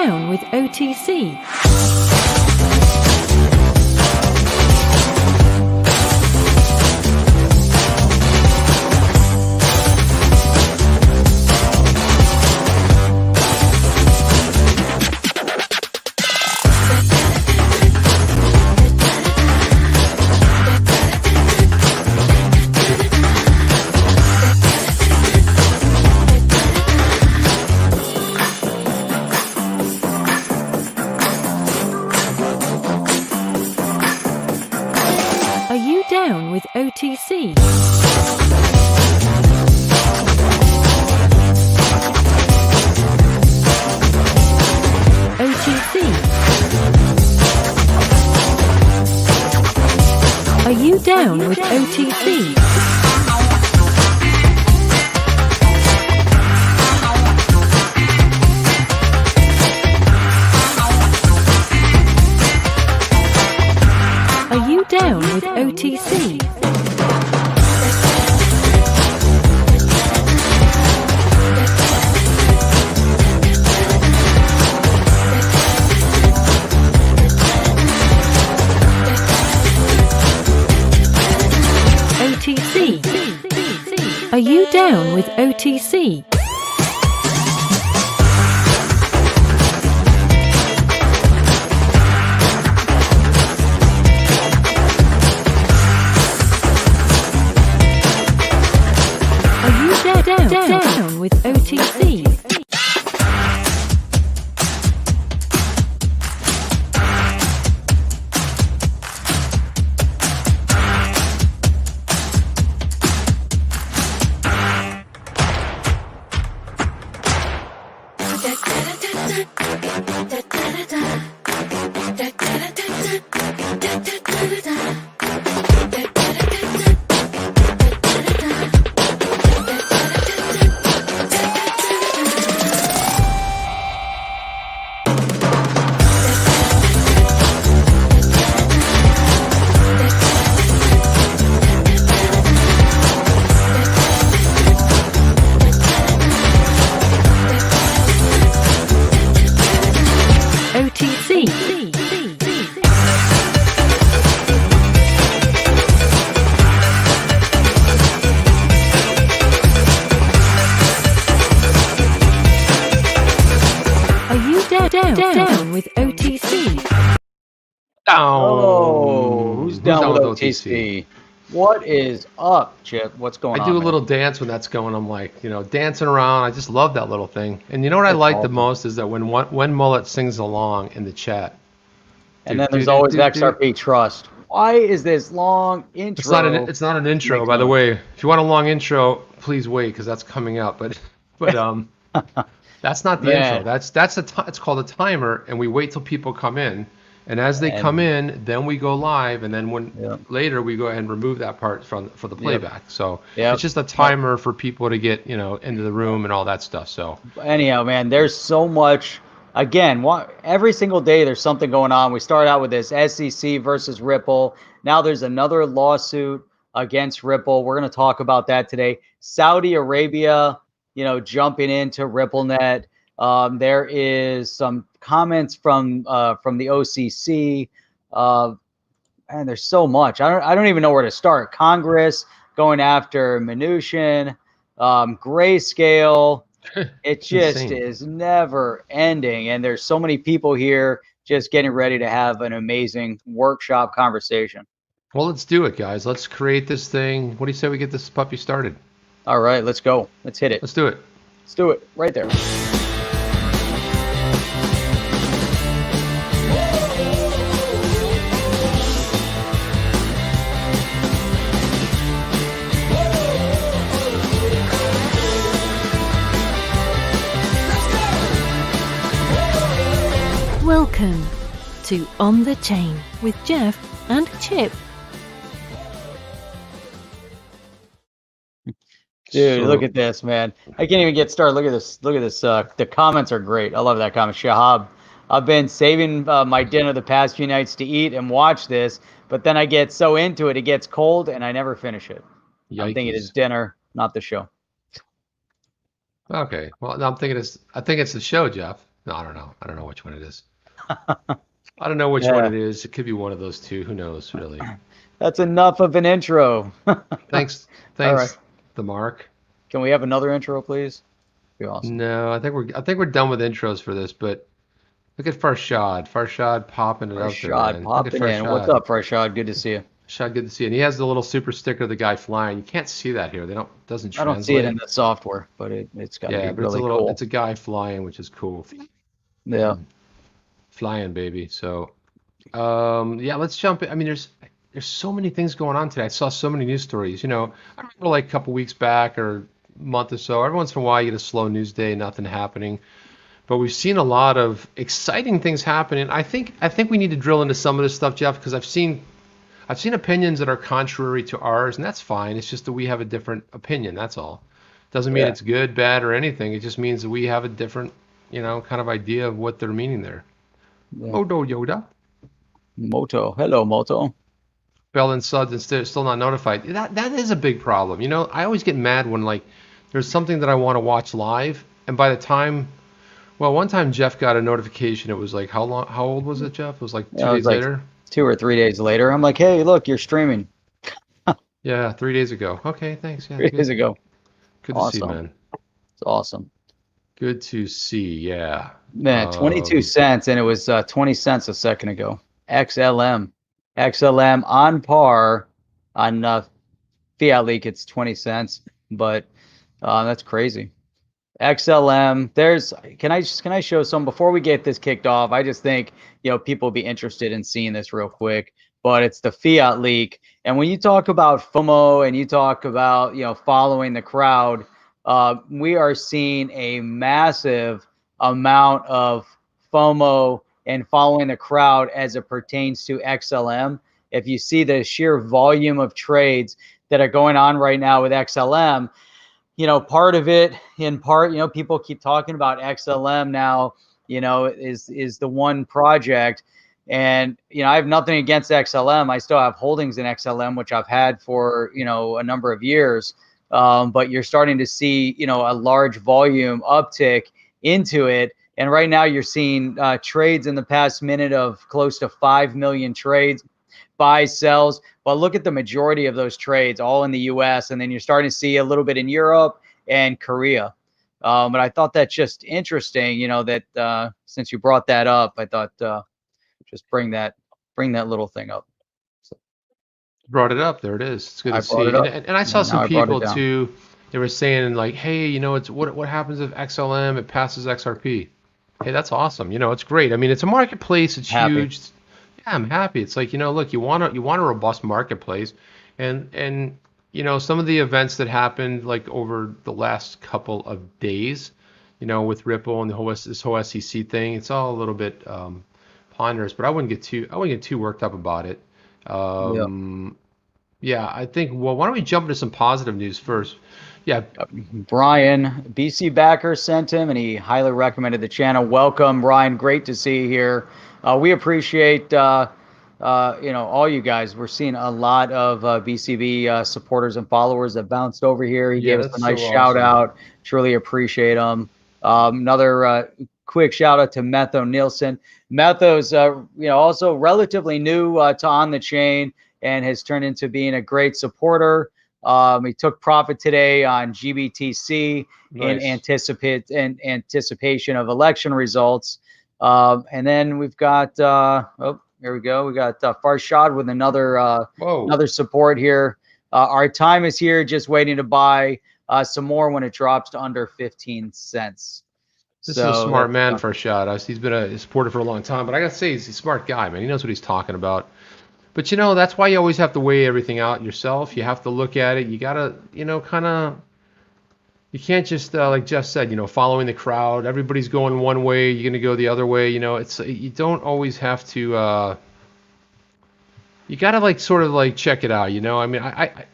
down with OTC? Are you down with OTC? OTC. Are you down with OTC? Are you down with OTC? OTC. Are you down with OTC? Down with OTC. Down with OTC. Oh, who's down with OTC? What is up, Chip? What's going on? I do a little dance when that's going. I'm like, dancing around. I just love that little thing. And you know what I like the most is that when Mullet sings along in the chat. And then there's always XRP Trust. Why is this long intro? It's not an intro, by the way. If you want a long intro, please wait because that's coming up. But that's not the intro. It's called a timer, and we wait till people come in. And as they come in, then we go live, and then later we go ahead and remove that part for the playback. So it's just a timer for people to get into the room and all that stuff. So anyhow, man, there's so much. Again, every single day there's something going on. We start out with this SEC versus Ripple. Now there's another lawsuit against Ripple. We're going to talk about that today. Saudi Arabia, jumping into RippleNet. There is some comments from the OCC, and there's so much. I don't even know where to start. Congress going after Mnuchin, Grayscale. It just is never ending, and there's so many people here just getting ready to have an amazing workshop conversation. Well, let's do it, guys. Let's create this thing. What do you say we get this puppy started? All right, let's go. Let's hit it. Let's do it. Let's do it right there. Welcome to On the Chain with Jeff and Chip. Dude, look at this, man. I can't even get started. Look at this. Look at this. The comments are great. I love that comment. Shahab, I've been saving my dinner the past few nights to eat and watch this, but then I get so into it, it gets cold, and I never finish it. Yikes. I'm thinking it's dinner, not the show. Okay. Well, I think it's the show, Jeff. No, I don't know. I don't know which one it is. I don't know which one it is. It could be one of those two. Who knows, really? That's enough of an intro. Thanks, All right. the Mark. Can we have another intro, please? Be awesome. No, I think we're done with intros for this. But look at Farshad. Farshad popping it up there, man. Popping in. What's up, Farshad? Good to see you. Farshad, good to see you. And he has the little super sticker of the guy flying. You can't see that here. Doesn't translate. I don't see it in the software, but it's got to be really cool. It's a guy flying, which is cool. Yeah. Flying, baby. So, yeah, let's jump in. I mean, there's so many things going on today. I saw so many news stories. I remember like a couple weeks back or a month or so, every once in a while you get a slow news day, nothing happening. But we've seen a lot of exciting things happening. I think we need to drill into some of this stuff, Jeff, because I've seen opinions that are contrary to ours, and that's fine. It's just that we have a different opinion. That's all. Doesn't mean it's good, bad, or anything. It just means that we have a different, kind of idea of what they're meaning there. Yeah. Moto Yoda. Moto. Hello, Moto. Bell and Suds and still not notified. That is a big problem. I always get mad when like there's something that I want to watch live, and by the time, well, one time Jeff got a notification. It was like how old was it, Jeff? It was like 2 days later. 2 or 3 days later. I'm like, hey, look, you're streaming. Yeah, 3 days ago. Okay, thanks. Yeah, 3 days ago. Good to see, man. It's awesome. Good to see. Yeah. Man, 22 cents, and it was 20 cents a second ago. XLM on par on Fiat Leak. It's 20 cents, but that's crazy. XLM. Can I show some before we get this kicked off? I just think people will be interested in seeing this real quick. But it's the Fiat Leak, and when you talk about FOMO and you talk about following the crowd, we are seeing a massive amount of FOMO and following the crowd as it pertains to XLM. If you see the sheer volume of trades that are going on right now with XLM, part of it, people keep talking about XLM now, is the one project. And, I have nothing against XLM. I still have holdings in XLM, which I've had for, a number of years. But you're starting to see, a large volume uptick into it. And right now you're seeing trades in the past minute of close to 5 million trades, buys, sells. But look at the majority of those trades all in the US. And then you're starting to see a little bit in Europe and Korea. But I thought that's just interesting, that since you brought that up, I thought just bring that little thing up. So. Brought it up. There it is. It's good to see. And I saw some people too. They were saying like, hey, it's what happens if XLM it passes XRP? Hey, that's awesome. It's great. I mean, it's a marketplace. It's huge. Yeah, I'm happy. It's like, look, you want a robust marketplace, and some of the events that happened like over the last couple of days, with Ripple and this whole SEC thing, it's all a little bit ponderous, but I wouldn't get too worked up about it. Yeah, I think. Well, why don't we jump into some positive news first? Yeah, Brian, BC backer, sent him, and he highly recommended the channel. Welcome, Brian. Great to see you here. We appreciate all you guys. We're seeing a lot of BCB supporters and followers that bounced over here. He gave us a nice shout out. Truly appreciate them. Another quick shout out to Metho Nielsen. Metho's also relatively new to On the Chain and has turned into being a great supporter. He took profit today on GBTC in anticipation of election results. And then we've got here we go. We got Farshad with another support here. Our time is here, just waiting to buy some more when it drops to under 15 cents. This is a smart man, Farshad. He's been a supporter for a long time, but I gotta say he's a smart guy, man. He knows what he's talking about. But that's why you always have to weigh everything out yourself. You have to look at it. You gotta, you can't just like Jeff said, following the crowd. Everybody's going one way, you're gonna go the other way. You don't always have to. You gotta sort of check it out. I mean,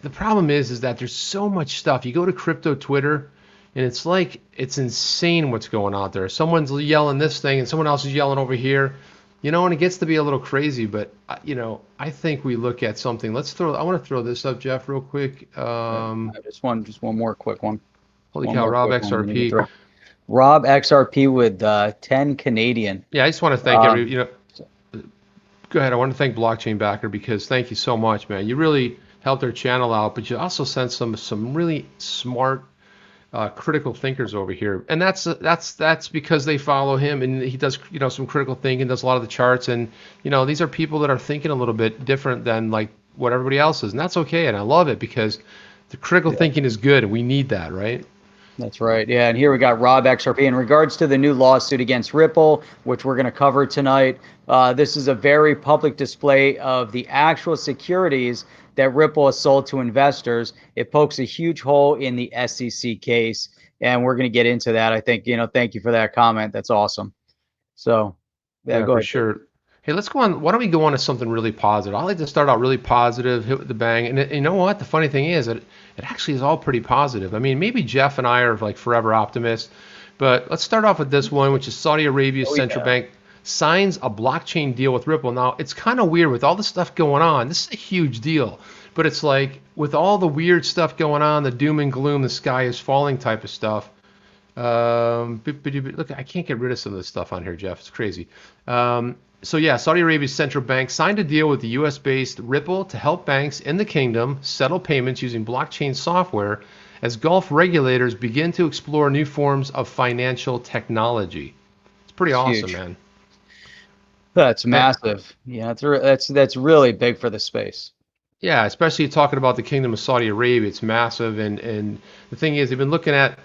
the problem is that there's so much stuff. You go to crypto Twitter, and it's insane what's going on there. Someone's yelling this thing, and someone else is yelling over here. And it gets to be a little crazy, but I think we look at something. I want to throw this up, Jeff, real quick. Just one more quick one. Holy cow, Rob XRP. Rob XRP with 10 Canadian. Yeah, I just want to thank go ahead. I want to thank Blockchain Backer because thank you so much, man. You really helped our channel out, but you also sent some really smart, critical thinkers over here, and that's because they follow him, and he does some critical thinking, does a lot of the charts, and these are people that are thinking a little bit different than like what everybody else is, and that's okay, and I love it because the critical thinking is good, and we need that, right? That's right. Yeah, and here we got Rob XRP. In regards to the new lawsuit against Ripple, which we're going to cover tonight, this is a very public display of the actual securities that Ripple has sold to investors. It pokes a huge hole in the SEC case, and we're going to get into that. I think, thank you for that comment. That's awesome. So, yeah, go for ahead. Sure. Hey, let's go on. Why don't we go on to something really positive? I like to start out really positive, hit with the bang. And you know what? The funny thing is that it actually is all pretty positive. I mean, maybe Jeff and I are like forever optimists, but let's start off with this one, which is Saudi Arabia's central bank signs a blockchain deal with Ripple. Now, it's kind of weird with all the stuff going on. This is a huge deal, but it's like with all the weird stuff going on, the doom and gloom, the sky is falling type of stuff. Look, I can't get rid of some of this stuff on here, Jeff. It's crazy. So yeah, Saudi Arabia's central bank signed a deal with the US-based Ripple to help banks in the kingdom settle payments using blockchain software as Gulf regulators begin to explore new forms of financial technology. It's pretty awesome, man. That's massive. Yeah, that's really big for the space. Yeah, especially talking about the Kingdom of Saudi Arabia, it's massive. And the thing is, they've been looking at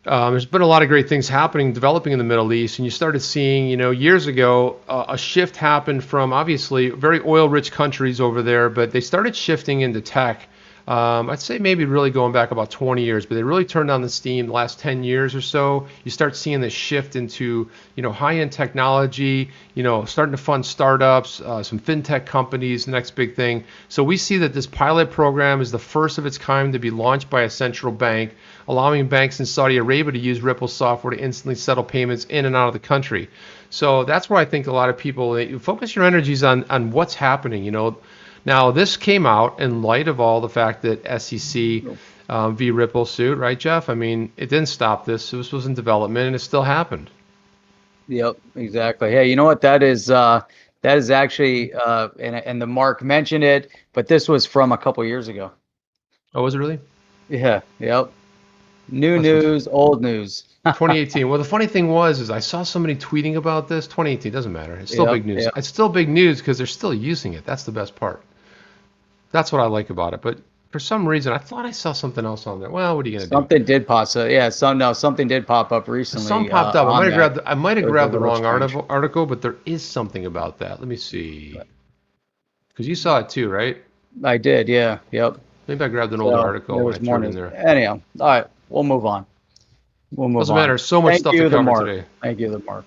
there's been a lot of great things developing in the Middle East, and you started seeing, years ago, a shift happened from obviously very oil-rich countries over there, but they started shifting into tech. I'd say maybe really going back about 20 years, but they really turned on the steam the last 10 years or so. You start seeing this shift into, high-end technology, starting to fund startups, some fintech companies, the next big thing. So we see that this pilot program is the first of its kind to be launched by a central bank, allowing banks in Saudi Arabia to use Ripple software to instantly settle payments in and out of the country. So that's where I think a lot of people focus your energies on what's happening. Now this came out in light of all the fact that SEC v Ripple suit, right, Jeff? I mean, it didn't stop this. This was in development, and it still happened. Yep, exactly. Hey, you know what? That is actually, and the Mark mentioned it, but this was from a couple years ago. Oh, was it really? Yeah. Yep. New news, old news. 2018. Well, the funny thing is I saw somebody tweeting about this. 2018 doesn't matter. It's still big news. Yep. It's still big news because they're still using it. That's the best part. That's what I like about it. But for some reason, I thought I saw something else on there. Well, what are you gonna do? Something did pop up. Yeah, something did pop up recently. Something popped up. I might have grabbed the wrong article, but there is something about that. Let me see. Because you saw it too, right? I did. Yeah. Yep. Maybe I grabbed an old article. There was more in there. Anyhow, all right. We'll move on. Doesn't matter. So much stuff to cover today. Thank you, Mark.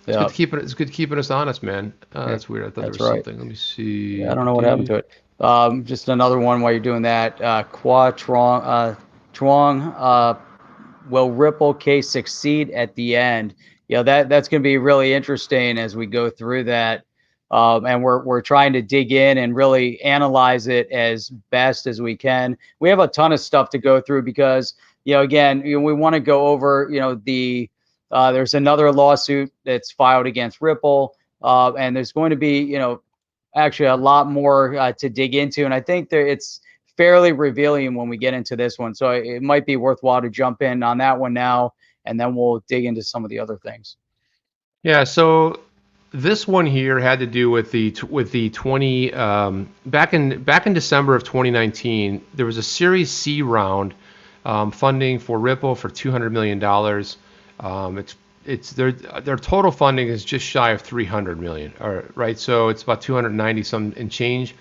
It's good keeping us honest, man. That's weird. I thought there was something. Let me see. Yeah, I don't know what happened to it. Just another one while you're doing that. Will Ripple case succeed at the end? That's going to be really interesting as we go through that. And we're trying to dig in and really analyze it as best as we can. We have a ton of stuff to go through because, again, we want to go over, there's another lawsuit that's filed against Ripple, and there's going to be, actually a lot more to dig into. And I think it's fairly revealing when we get into this one. So it might be worthwhile to jump in on that one now, and then we'll dig into some of the other things. Yeah. So this one here had to do with the 20 back in December of 2019. There was a Series C round funding for Ripple for $200 million. It's their total funding is just shy of 300 million, right? So it's about 290 some and change.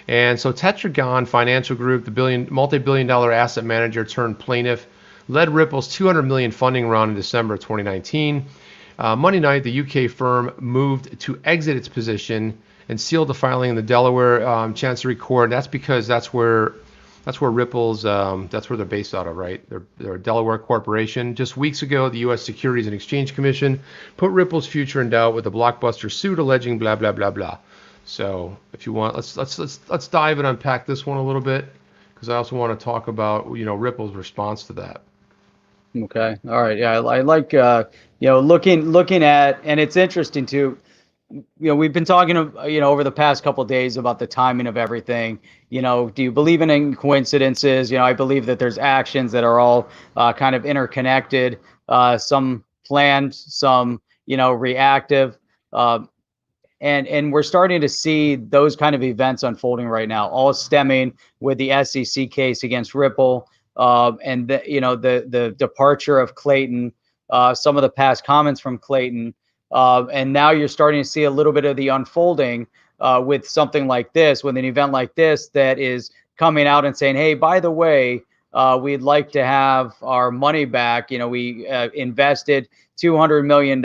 And so Tetragon Financial Group, the multi-billion-dollar asset manager turned plaintiff, led Ripple's 200 million funding round in December of 2019. Monday night, the UK firm moved to exit its position and sealed the filing in the Delaware Chancery Court. That's because that's where Ripple's, that's where they're based out of, right? They're a Delaware corporation. Just weeks ago, the U.S. Securities and Exchange Commission put Ripple's future in doubt with a blockbuster suit alleging blah blah blah blah. So, if you want, let's dive and unpack this one a little bit, because I also want to talk about Ripple's response to that. Okay. All right. Yeah. I like, looking at, and it's interesting too. We've been talking, over the past couple of days about the timing of everything. Do you believe in coincidences? I believe that there's actions that are all kind of interconnected, some planned, some, reactive. And we're starting to see those kind of events unfolding right now, all stemming with the SEC case against Ripple, and the departure of Clayton, some of the past comments from Clayton, and now you're starting to see a little bit of the unfolding with something like this, with an event like this that is coming out and saying, hey, by the way, we'd like to have our money back. We invested $200 million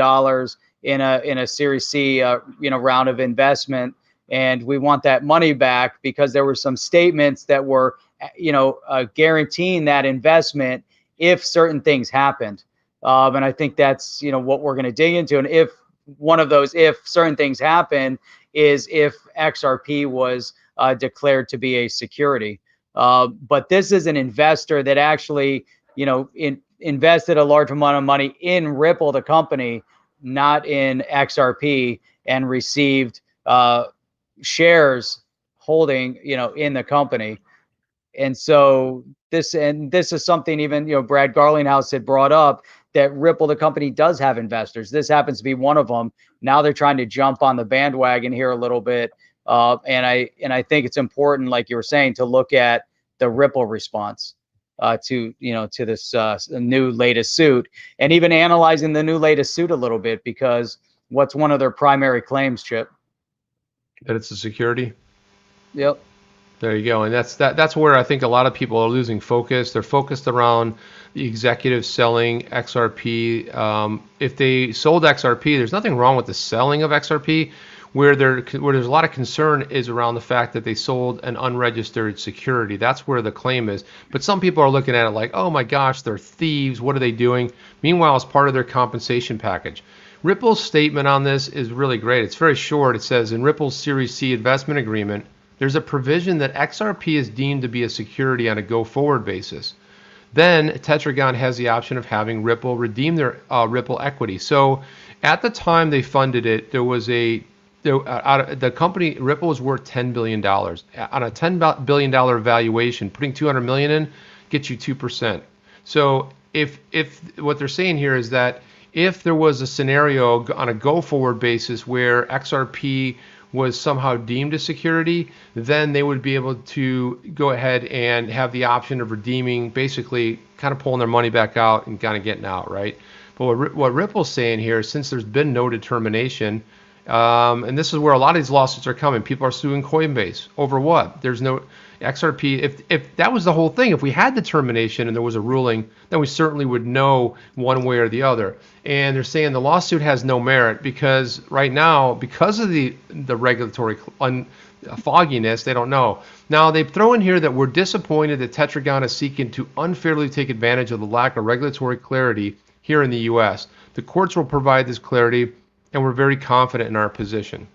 in a Series C round of investment, and we want that money back because there were some statements that were guaranteeing that investment if certain things happened. And I think that's what we're going to dig into. And if one of those if certain things happen is if XRP was declared to be a security. But this is an investor that actually invested a large amount of money in Ripple, the company, not in XRP, and received shares holding in the company. And so this is something even Brad Garlinghouse had brought up, that Ripple, the company, does have investors. This happens to be one of them. Now they're trying to jump on the bandwagon here a little bit, and I think it's important, like you were saying, to look at the Ripple response to this new latest suit, and even analyzing the new latest suit a little bit, because what's one of their primary claims, Chip? That it's a security. Yep. There you go. And that's where I think a lot of people are losing focus. They're focused around the executives selling XRP. If they sold XRP, there's nothing wrong with the selling of XRP. Where there's a lot of concern is around the fact that they sold an unregistered security. That's where the claim is. But some people are looking at it like, oh my gosh, they're thieves. What are they doing? Meanwhile, it's part of their compensation package. Ripple's statement on this is really great. It's very short. It says, in Ripple's Series C investment agreement, there's a provision that XRP is deemed to be a security on a go-forward basis. Then Tetragon has the option of having Ripple redeem their Ripple equity. So at the time they funded it, there was the company Ripple was worth $10 billion. On a $10 billion valuation, putting $200 million in gets you 2%. So if what they're saying here is that if there was a scenario on a go-forward basis where XRP was somehow deemed a security, then they would be able to go ahead and have the option of redeeming, basically kind of pulling their money back out and kind of getting out, right? But what Ripple's saying here, since there's been no determination, and this is where a lot of these lawsuits are coming. People are suing Coinbase over what? There's no XRP. If that was the whole thing, if we had determination and there was a ruling, then we certainly would know one way or the other. And they're saying the lawsuit has no merit because right now, because of the regulatory fogginess, they don't know. Now they throw in here that we're disappointed that Tetragon is seeking to unfairly take advantage of the lack of regulatory clarity here in the U.S. The courts will provide this clarity, and we're very confident in our position.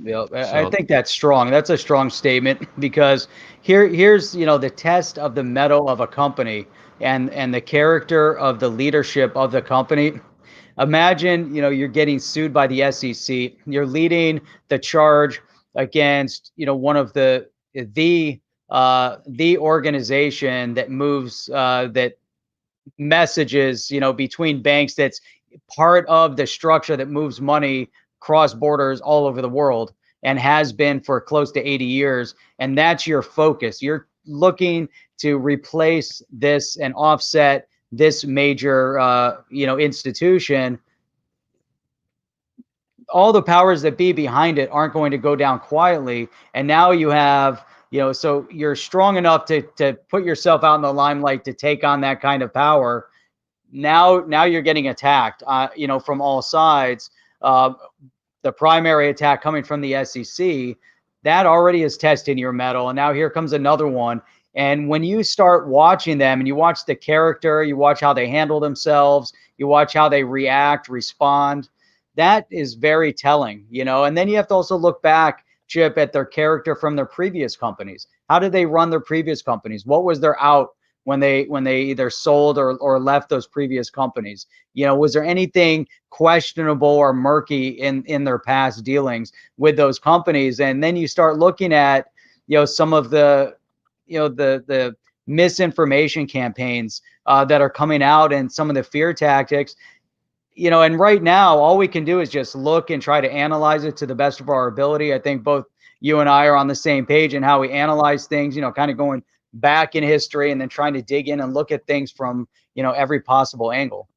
Yeah, I think that's strong. That's a strong statement, because here's the test of the mettle of a company and the character of the leadership of the company. Imagine you're getting sued by the SEC. You're leading the charge against one of the organization that moves that messages between banks, that's part of the structure that moves money cross borders all over the world, and has been for close to 80 years. And that's your focus. You're looking to replace this and offset this major institution. All the powers that be behind it aren't going to go down quietly. And now you have so you're strong enough to put yourself out in the limelight to take on that kind of power. Now you're getting attacked from all sides. The primary attack coming from the SEC, that already is testing your mettle, and now here comes another one. And when you start watching them, and you watch the character, you watch how they handle themselves, you watch how they react, respond, that is very telling. And then you have to also look back, Chip, at their character from their previous companies. How did they run their previous companies? What was their out when they either sold or left those previous companies? Was there anything questionable or murky in their past dealings with those companies? And then you start looking at some of the the misinformation campaigns that are coming out, and some of the fear tactics. And right now, all we can do is just look and try to analyze it to the best of our ability. I think both you and I are on the same page in how we analyze things, kind of going back in history and then trying to dig in and look at things from, every possible angle.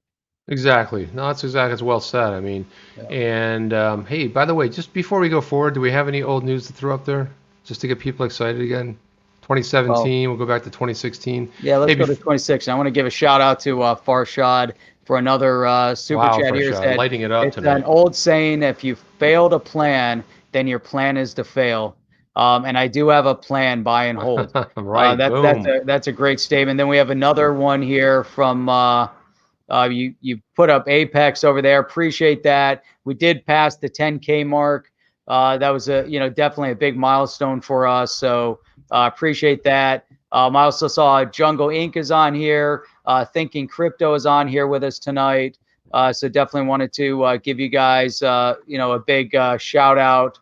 Exactly. No, that's well said. I mean, and hey, by the way, just before we go forward, do we have any old news to throw up there just to get people excited again? 2017, we'll go back to 2016. Yeah, let's go to 2016. I want to give a shout out to Farshad for another super chat here. Said, lighting it up it's tonight. An old saying: if you fail to plan, then your plan is to fail. And I do have a plan, buy and hold. Right. That's a great statement. Then we have another one here from you put up Apex over there. Appreciate that. We did pass the 10K mark. That was definitely a big milestone for us. So appreciate that. I also saw Jungle Inc. is on here. Thinking Crypto is on here with us tonight. So definitely wanted to give you guys a big shout out.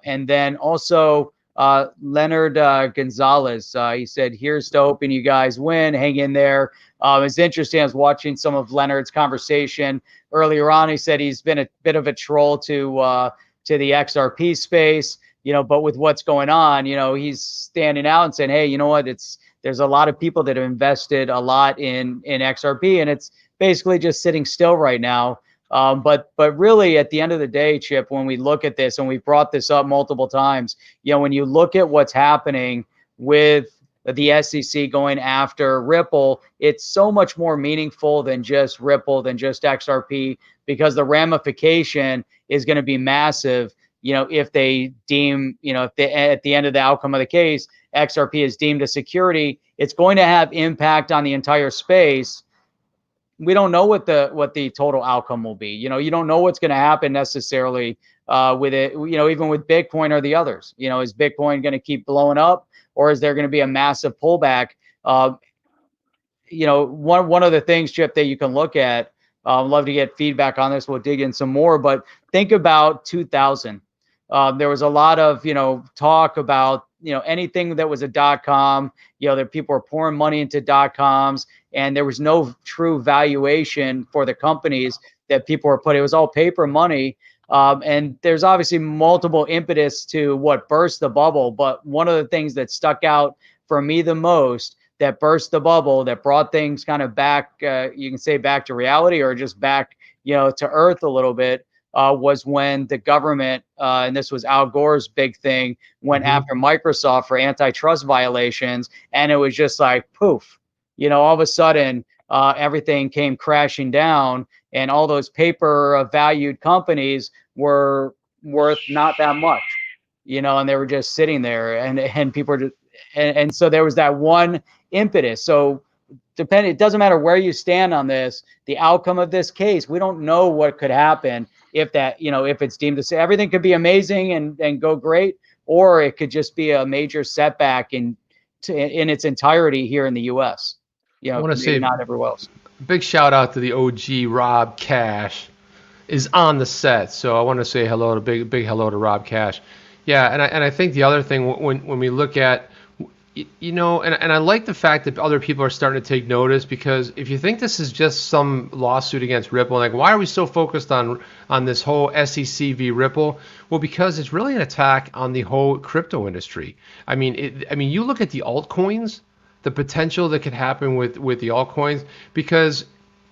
And then also Leonard Gonzalez, he said, here's to hoping you guys win. Hang in there. It's interesting. I was watching some of Leonard's conversation earlier on. He said he's been a bit of a troll to the XRP space, but with what's going on, he's standing out and saying, hey, you know what? There's a lot of people that have invested a lot in XRP, and it's basically just sitting still right now. But really, at the end of the day, Chip, when we look at this, and we've brought this up multiple times, when you look at what's happening with the SEC going after Ripple, it's so much more meaningful than just Ripple, than just XRP, because the ramification is going to be massive. If they deem, if they, at the end of the outcome of the case, XRP is deemed a security, it's going to have impact on the entire space. We don't know what the total outcome will be. You don't know what's going to happen necessarily with it. Even with Bitcoin or the others. Is Bitcoin going to keep blowing up, or is there going to be a massive pullback? One of the things, Chip, that you can look at. I'd love to get feedback on this. We'll dig in some more, but think about 2000. There was a lot of talk about anything that was a .com. That people were pouring money into .coms, and there was no true valuation for the companies that people were putting. It was all paper money. And there's obviously multiple impetus to what burst the bubble. But one of the things that stuck out for me the most, that burst the bubble, that brought things kind of back, you can say back to reality, or just back, to earth a little bit, was when the government, and this was Al Gore's big thing, went after Microsoft for antitrust violations. And it was just like, poof, all of a sudden, everything came crashing down, and all those paper valued companies were worth not that much, and they were just sitting there, and people were just, and so there was that one impetus. So it doesn't matter where you stand on this, the outcome of this case, we don't know what could happen if that, if it's deemed to say, everything could be amazing and go great, or it could just be a major setback in its entirety here in the US. I want to say not everywhere else. Big shout out to the OG Rob Cash is on the set. So I want to say hello to big hello to Rob Cash. Yeah, and I think the other thing when we look at, and I like the fact that other people are starting to take notice, because if you think this is just some lawsuit against Ripple, like why are we so focused on this whole SEC v Ripple? Well, because it's really an attack on the whole crypto industry. I mean, you look at the altcoins, the potential that could happen with the altcoins, because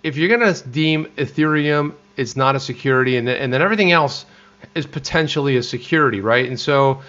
if you're going to deem Ethereum it's not a security, and then everything else is potentially a security, right? And so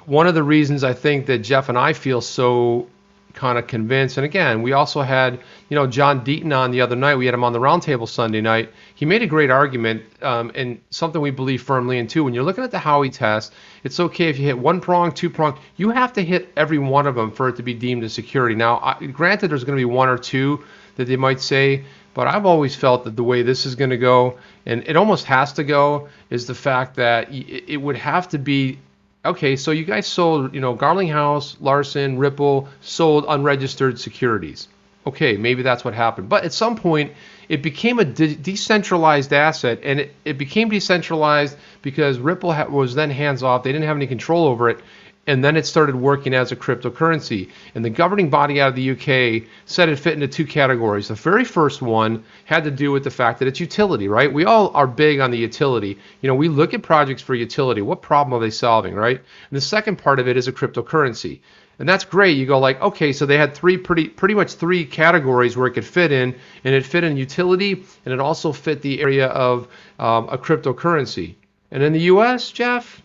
one of the reasons I think that Jeff and I feel so kind of convinced, and again, we also had, John Deaton on the other night. We had him on the roundtable Sunday night. He made a great argument, and something we believe firmly in too. When you're looking at the Howey test, it's okay if you hit one prong, two prong. You have to hit every one of them for it to be deemed a security. Now, granted, there's going to be one or two that they might say, but I've always felt that the way this is going to go, and it almost has to go, is the fact that it would have to be okay, so you guys sold, Garlinghouse, Larson, Ripple sold unregistered securities. Okay, maybe that's what happened. But at some point, it became a decentralized asset, and it became decentralized because Ripple was then hands off. They didn't have any control over it, and then it started working as a cryptocurrency. And the governing body out of the UK said it fit into two categories. The very first one had to do with the fact that it's utility, right? We all are big on the utility. We look at projects for utility. What problem are they solving, right? And the second part of it is a cryptocurrency. And that's great. You go like, okay, so they had pretty much three categories where it could fit in, and it fit in utility, and it also fit the area of a cryptocurrency. And in the U.S., Jeff,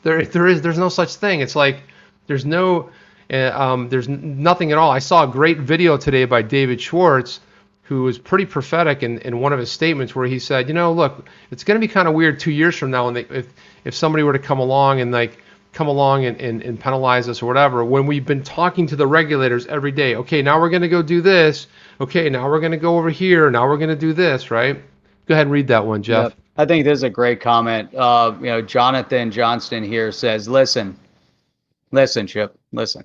there's no such thing. It's like there's nothing at all. I saw a great video today by David Schwartz, who was pretty prophetic in one of his statements, where he said, look, it's going to be kind of weird 2 years from now when if somebody were to come along and penalize us or whatever, when we've been talking to the regulators every day. Okay, now we're going to go do this. Okay, now we're going to go over here. Now we're going to do this, right? Go ahead and read that one, Jeff. Yep. I think this is a great comment. Jonathan Johnston here says, listen, Chip, listen.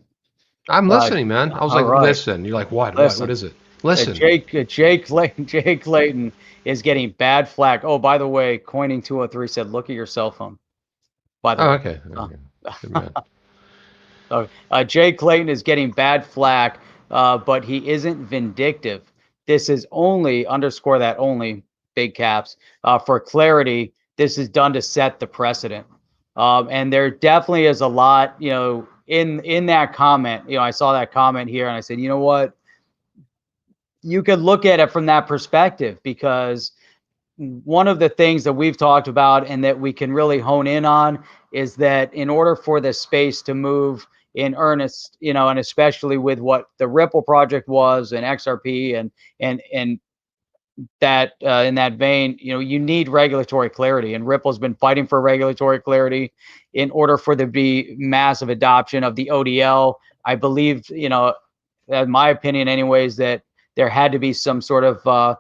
I'm listening, man. I was like, right. Listen. You're like, what? Listen. What is it? Listen. Jake Clayton is getting bad flack. Oh, by the way, Coining 203 said, look at your cell phone. By the way. Okay. Jay Clayton is getting bad flack, but he isn't vindictive. This is only, underscore that, only, big caps, for clarity. This is done to set the precedent. And there definitely is a lot, in that comment. I saw that comment here and I said, you know what? You could look at it from that perspective, because one of the things that we've talked about and that we can really hone in on is that in order for the space to move in earnest, and especially with what the Ripple project was and XRP and that in that vein, you need regulatory clarity, and Ripple's been fighting for regulatory clarity in order for there to be massive adoption of the ODL. I believe, in my opinion anyways, that there had to be some sort of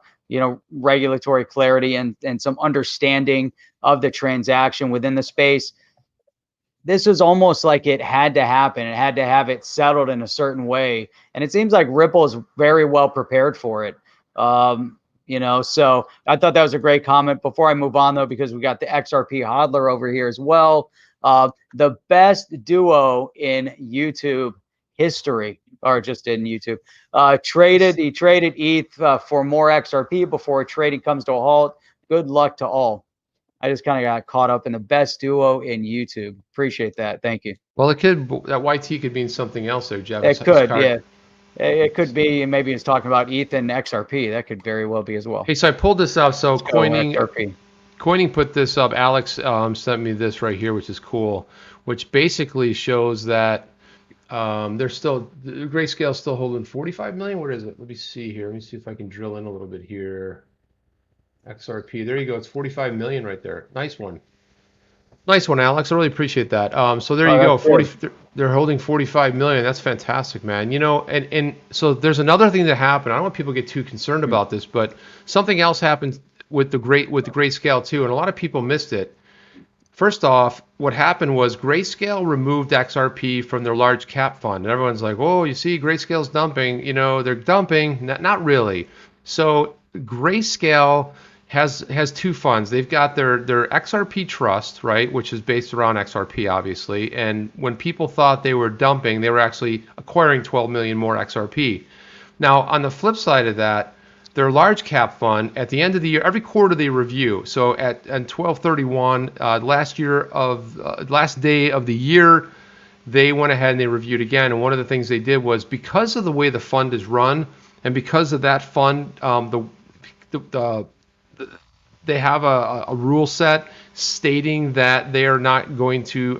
regulatory clarity and some understanding of the transaction within the space. This is almost like it had to happen. It had to have it settled in a certain way. And it seems like Ripple is very well prepared for it. So I thought that was a great comment. Before I move on, though, because we got the XRP hodler over here as well. The best duo in YouTube history, or just in YouTube, he traded ETH for more XRP before trading comes to a halt. Good luck to all. I just kind of got caught up in the best duo in YouTube. Appreciate that. Thank you. Well, that YT could mean something else there, Jeff. It could, yeah. It could be, maybe he's talking about ETH and XRP. That could very well be as well. Hey, so I pulled this up. So Coining put this up. Alex sent me this right here, which is cool, which basically shows that Grayscale still holding 45 million. What is it? Let me see here. Let me see if I can drill in a little bit here. XRP. There you go. It's 45 million right there. Nice one. Nice one, Alex. I really appreciate that. So there you go. They're holding 45 million. That's fantastic, man. And so there's another thing that happened. I don't want people to get too concerned about this, but something else happened with the Grayscale too, and a lot of people missed it. First off, what happened was Grayscale removed XRP from their large cap fund. And everyone's like, oh, you see, Grayscale's dumping. They're dumping. Not really. So Grayscale has two funds. They've got their XRP trust, right, which is based around XRP, obviously. And when people thought they were dumping, they were actually acquiring 12 million more XRP. Now, on the flip side of that, their large cap fund, at the end of the year, every quarter they review. So on 12/31, last day of the year, they went ahead and they reviewed again. And one of the things they did was, because of the way the fund is run, and because of that fund, they have a rule set stating that they are not going to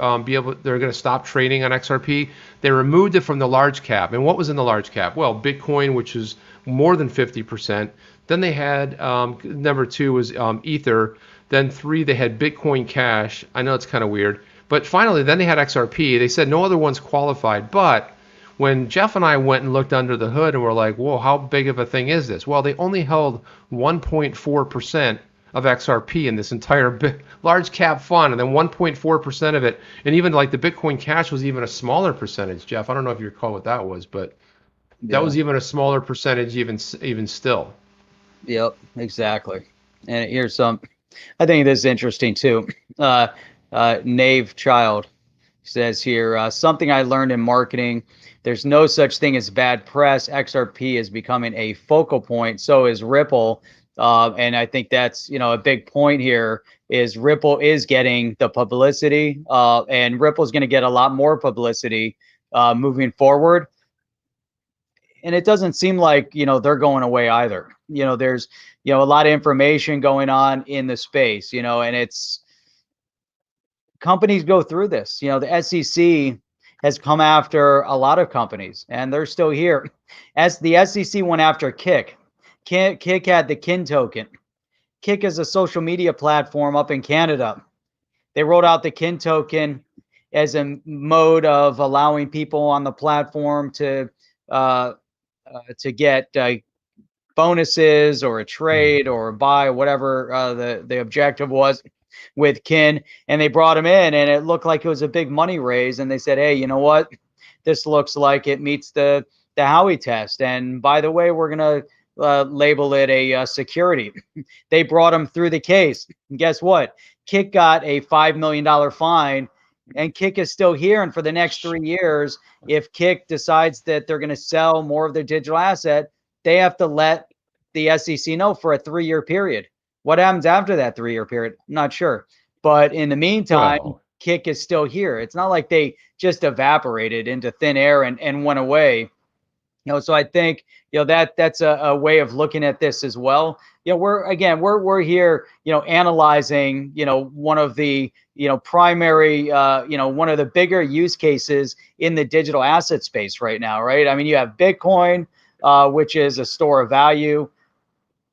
they're going to stop trading on XRP. They removed it from the large cap. And what was in the large cap? Well, Bitcoin, which is more than 50%. Then they had, number 2 was Ether. Then 3, they had Bitcoin Cash. I know it's kind of weird. But finally, then they had XRP. They said no other ones qualified. But when Jeff and I went and looked under the hood and we're like, whoa, how big of a thing is this? Well, they only held 1.4% of XRP in this entire large cap fund, and then 1.4% of it, and even like the Bitcoin Cash was even a smaller percentage. Jeff, I don't know if you recall what that was, but that was even a smaller percentage, even still. Yep, exactly. And here's some. I think this is interesting too. Nave Child says here, something I learned in marketing. There's no such thing as bad press. XRP is becoming a focal point. So is Ripple. And I think that's, a big point here is Ripple is getting the publicity, and Ripple's going to get a lot more publicity moving forward. And it doesn't seem like, they're going away either. There's, a lot of information going on in the space, and it's companies go through this. The SEC has come after a lot of companies and they're still here. As the SEC went after Kick had the Kin token. Kick is a social media platform up in Canada. They rolled out the Kin token as a mode of allowing people on the platform to get bonuses or a trade or a buy, whatever the objective was with Kin. And they brought him in and it looked like it was a big money raise. And they said, hey, you know what? This looks like it meets the Howey test. And by the way, we're going to label it a security. They brought him through the case. And guess what? Kick got a $5 million fine. And Kick is still here. And for the next 3 years, if Kick decides that they're going to sell more of their digital asset, they have to let the SEC know for a 3-year period. What happens after that 3-year period? I'm not sure. But in the meantime, Kick is still here. It's not like they just evaporated into thin air and went away. So I think, that's a way of looking at this as well. We're here, analyzing, one of the, primary, one of the bigger use cases in the digital asset space right now, right? I mean, you have Bitcoin, which is a store of value.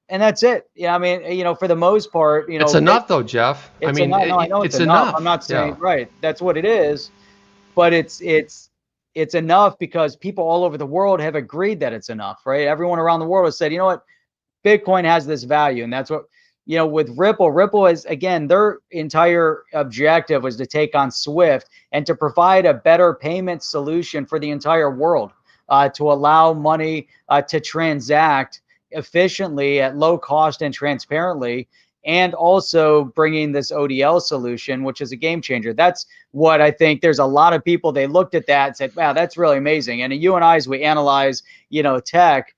And that's it. Yeah, I mean, for the most part, it's enough though, Jeff. I mean, I know it's enough. I'm not saying right. That's what it is, but it's enough because people all over the world have agreed that it's enough, right? Everyone around the world has said, you know what, Bitcoin has this value, and that's what with Ripple. Ripple is, again, their entire objective was to take on SWIFT and to provide a better payment solution for the entire world, to allow money to transact efficiently at low cost and transparently, and also bringing this ODL solution, which is a game changer. That's what I think. There's a lot of people, they looked at that and said, wow, that's really amazing. And you and I, as we analyze, tech,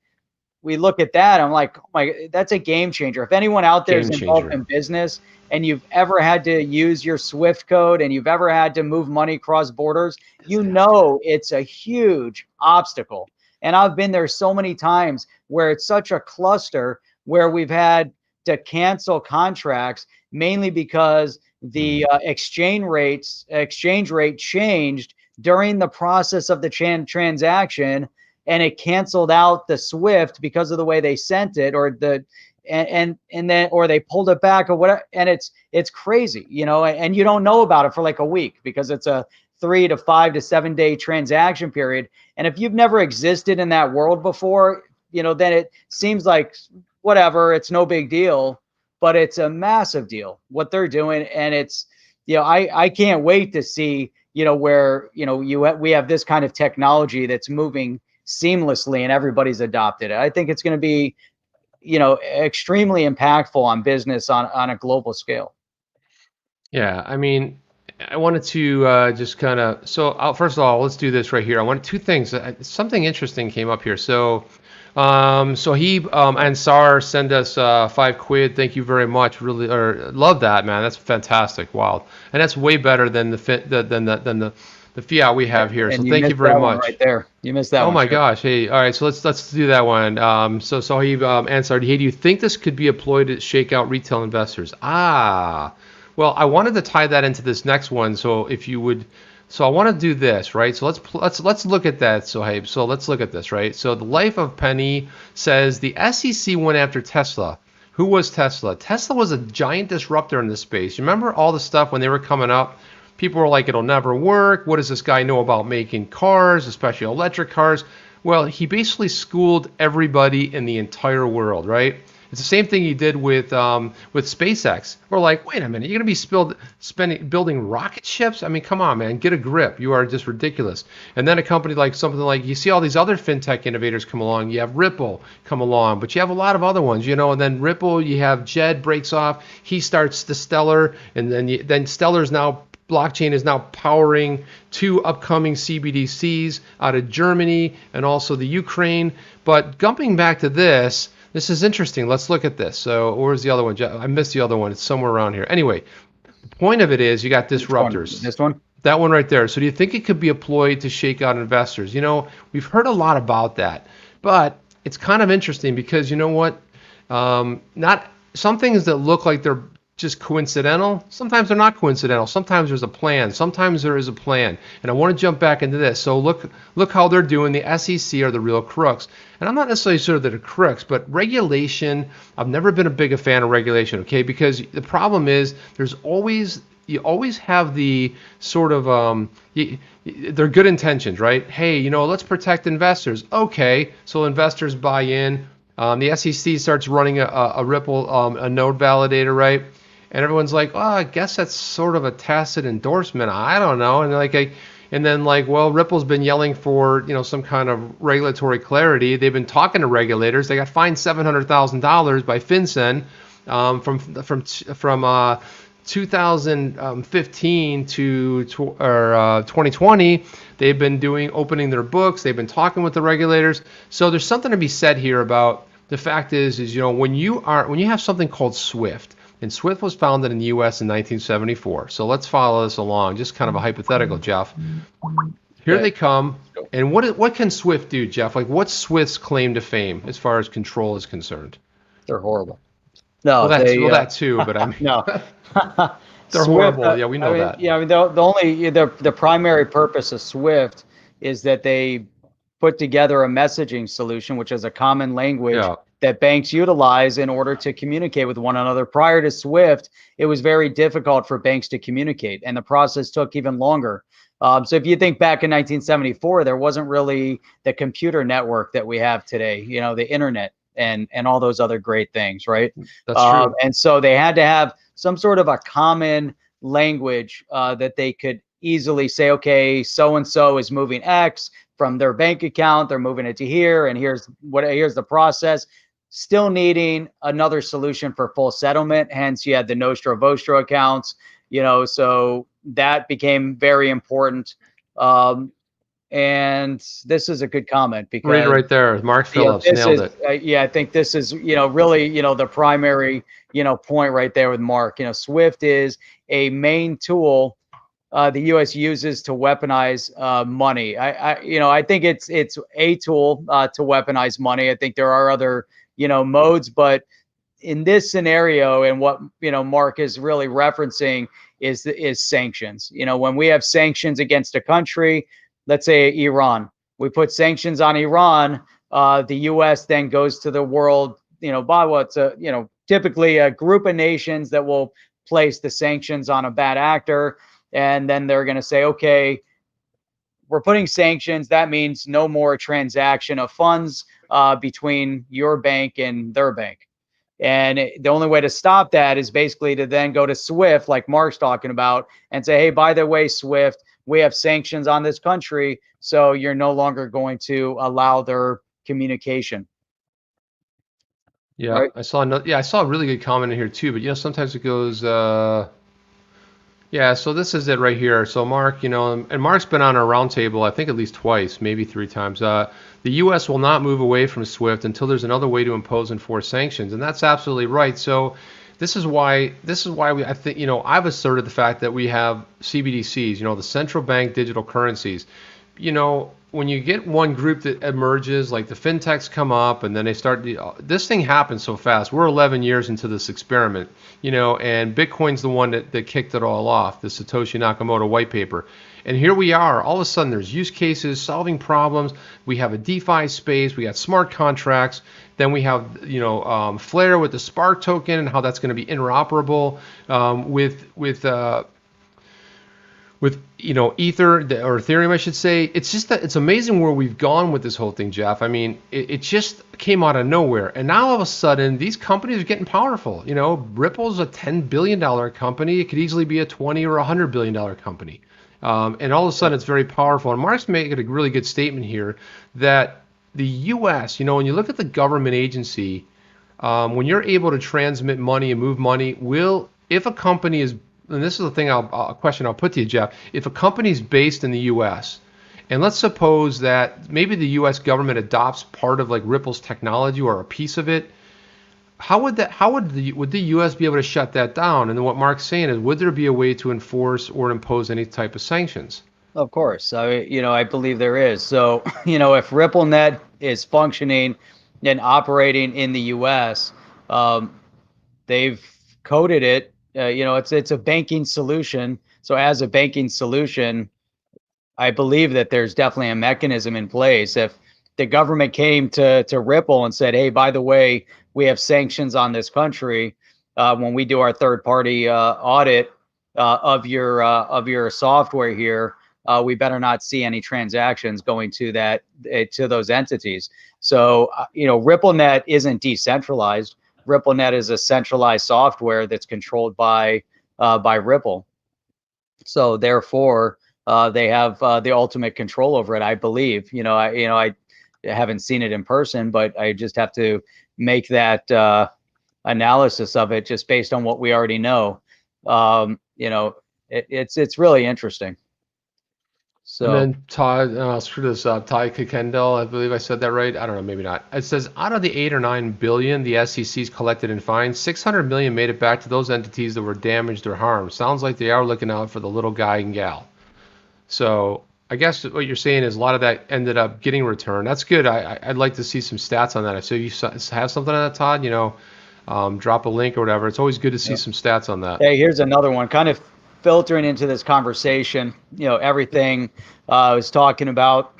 we look at that, I'm like, oh my, that's a game changer. If anyone out there is involved in business and you've ever had to use your SWIFT code and you've ever had to move money across borders, it's a huge obstacle. And I've been there so many times where it's such a cluster where we've had to cancel contracts mainly because the exchange rate changed during the process of the transaction, and it canceled out the SWIFT because of the way they sent it, or they pulled it back or whatever. And it's crazy, and you don't know about it for like a week because it's a 3 to 5 to 7 day transaction period. And if you've never existed in that world before, then it seems like whatever, it's no big deal, but it's a massive deal what they're doing. And it's, I can't wait to see, where, we have this kind of technology that's moving seamlessly and everybody's adopted it. I think it's going to be, extremely impactful on business on a global scale. Yeah. I mean, I wanted to just kind of, first of all, let's do this right here. I want 2 things. Something interesting came up here. So he Ansar send us $5. Thank you very much. Really, love that, man. That's fantastic. Wow, and that's way better than the fiat we have here. So thank you very much. Right there, you missed that. Oh my gosh. Hey, all right. So let's do that one. So he answered. Hey, do you think this could be employed to shake out retail investors? Well, I wanted to tie that into this next one. So if you would, I want to do this, right? So let's look at that. So let's look at this, right? So the Life of Penny says the SEC went after Tesla. Who was Tesla? Tesla was a giant disruptor in this space. You remember all the stuff when they were coming up? People were like, it'll never work. What does this guy know about making cars, especially electric cars? Well, he basically schooled everybody in the entire world, right? It's the same thing he did with SpaceX. We're like, wait a minute, you're going to be building rocket ships? I mean, come on, man, get a grip. You are just ridiculous. And then a company like something like, you see all these other fintech innovators come along. You have Ripple come along, but you have a lot of other ones, and then Ripple, you have Jed breaks off. He starts the Stellar, and then Stellar's now, blockchain is now powering 2 upcoming CBDCs out of Germany and also the Ukraine. But jumping back to this is interesting. Let's look at this. So where's the other one? I missed the other one. It's somewhere around here. Anyway, the point of it is you got disruptors. This one? That one right there. So do you think it could be employed to shake out investors? We've heard a lot about that, but it's kind of interesting because you know what? Not some things that look like they're just coincidental. Sometimes they're not coincidental. Sometimes there's a plan. Sometimes there is a plan. And I want to jump back into this. So look how they're doing. The SEC are the real crooks. And I'm not necessarily sure that they're crooks, but regulation, I've never been a big fan of regulation, okay? Because the problem is you always have the sort of, they're good intentions, right? Hey, let's protect investors. Okay, so investors buy in. The SEC starts running a Ripple, a node validator, right? And everyone's like, oh, I guess that's sort of a tacit endorsement. I don't know. And then well, Ripple's been yelling for some kind of regulatory clarity. They've been talking to regulators. They got fined $700,000 by FinCEN from 2015 to 2020. They've been opening their books. They've been talking with the regulators. So there's something to be said here about the fact is when you have something called SWIFT. And SWIFT was founded in the U.S. in 1974. So let's follow this along. Just kind of a hypothetical, Jeff. Here they come. And what can SWIFT do, Jeff? What's SWIFT's claim to fame as far as control is concerned? They're horrible. No, that too. But I mean, no, they're horrible. Yeah, we know that. Yeah, I mean, the primary purpose of SWIFT is that they put together a messaging solution, which is a common language. Yeah. That banks utilize in order to communicate with one another. Prior to SWIFT, it was very difficult for banks to communicate, and the process took even longer. So if you think back in 1974, there wasn't really the computer network that we have today, the internet and all those other great things, right? That's true. And so they had to have some sort of a common language that they could easily say, okay, so-and-so is moving X from their bank account, they're moving it to here, and here's the process. Still needing another solution for full settlement. Hence, you had the Nostro Vostro accounts, so that became very important. And this is a good comment because read it right there. Mark Phillips nailed it. I think this is, really, the primary, point right there with Mark. SWIFT is a main tool the U.S. uses to weaponize money. I think it's a tool to weaponize money. I think there are other modes, but in this scenario, and what Mark is really referencing is sanctions. When we have sanctions against a country, let's say Iran, we put sanctions on Iran. The U.S. then goes to the world, by what's typically a group of nations that will place the sanctions on a bad actor, and then they're going to say, okay, we're putting sanctions. That means no more transaction of funds between your bank and their bank. And the only way to stop that is basically to then go to SWIFT, like Mark's talking about, and say, hey, by the way, SWIFT, we have sanctions on this country, so you're no longer going to allow their communication. Yeah, right? I saw a really good comment in here too, but sometimes it goes yeah, so this is it right here. So Mark, and Mark's been on our roundtable, I think at least twice, maybe 3 times. The U.S. will not move away from SWIFT until there's another way to impose and enforce sanctions, and that's absolutely right. So this is why I think I've asserted the fact that we have CBDCs, the central bank digital currencies. When you get one group that emerges, like the fintechs come up and then they start, this thing happens so fast. We're 11 years into this experiment, and Bitcoin's the one that kicked it all off, the Satoshi Nakamoto white paper. And here we are, all of a sudden there's use cases, solving problems. We have a DeFi space, we got smart contracts. Then we have, Flare with the Spark token and how that's going to be interoperable with with Ether or Ethereum, I should say. It's just that it's amazing where we've gone with this whole thing, Jeff. I mean, it just came out of nowhere, and now all of a sudden these companies are getting powerful. Ripple's a $10 billion company. It could easily be a 20 or $100 billion company, and all of a sudden it's very powerful. And Mark's making a really good statement here that the U.S. When you look at the government agency, when you're able to transmit money and move money, if a company is, and this is the thing, a question I'll put to you, Jeff. If a company is based in the U.S., and let's suppose that maybe the U.S. government adopts part of like Ripple's technology or a piece of it, would the U.S. be able to shut that down? And then what Mark's saying is, would there be a way to enforce or impose any type of sanctions? Of course, I believe there is. So, if RippleNet is functioning and operating in the U.S., they've coded it. It's a banking solution. So as a banking solution, I believe that there's definitely a mechanism in place. If the government came to Ripple and said, "Hey, by the way, we have sanctions on this country," when we do our third-party audit of your software here, we better not see any transactions going to those entities. So RippleNet isn't decentralized. RippleNet is a centralized software that's controlled by Ripple. So therefore, they have the ultimate control over it, I believe. I haven't seen it in person, but I just have to make that analysis of it just based on what we already know. It's really interesting. So, and then Todd, I'll screw this up. Ty Kendall, I believe I said that right. I don't know, maybe not. It says out of the 8 or 9 billion the SEC's collected in fines, 600 million made it back to those entities that were damaged or harmed. Sounds like they are looking out for the little guy and gal. So I guess what you're saying is a lot of that ended up getting returned. That's good. I'd like to see some stats on that. So you have something on that, Todd? Drop a link or whatever. It's always good to see some stats on that. Hey, here's another one. Kind of filtering into this conversation, everything I was talking about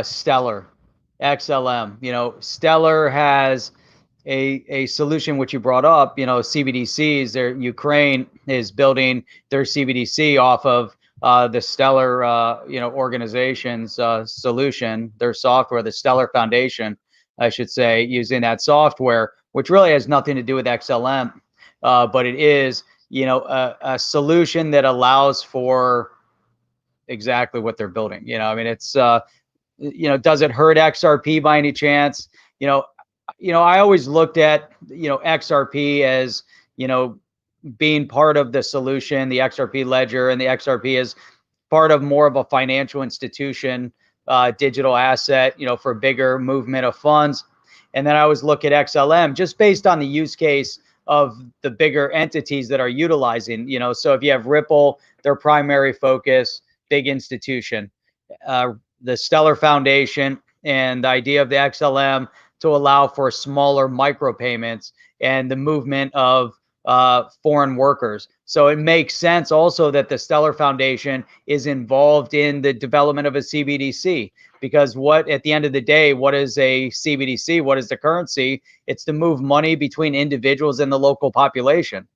Stellar, XLM. Stellar has a solution which you brought up, CBDCs. Ukraine is building their CBDC off of the Stellar, organization's solution, their software, the Stellar Foundation, I should say, using that software, which really has nothing to do with XLM, but it is a solution that allows for exactly what they're building. It's, does it hurt XRP by any chance? I always looked at, XRP as, being part of the solution, the XRP ledger, and the XRP is part of more of a financial institution, digital asset, for bigger movement of funds. And then I always look at XLM just based on the use case of the bigger entities that are utilizing, so if you have Ripple, their primary focus, big institution, the Stellar Foundation, and the idea of the XLM to allow for smaller micropayments and the movement of foreign workers. So it makes sense also that the Stellar Foundation is involved in the development of a CBDC, because at the end of the day, what is a CBDC? What is the currency? It's to move money between individuals in the local population,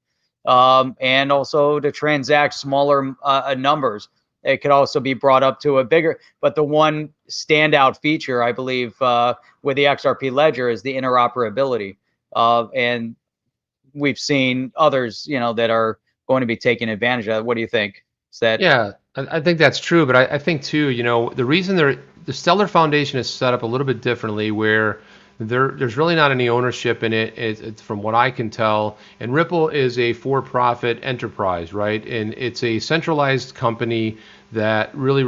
and also to transact smaller numbers. It could also be brought up to a bigger, but the one standout feature, I believe, with the XRP ledger is the interoperability. And we've seen others, that are going to be taking advantage of it. What do you think? Yeah, I think that's true, but I think too, the reason the Stellar Foundation is set up a little bit differently, where there's really not any ownership in it. It's from what I can tell, and Ripple is a for-profit enterprise, right? And it's a centralized company that really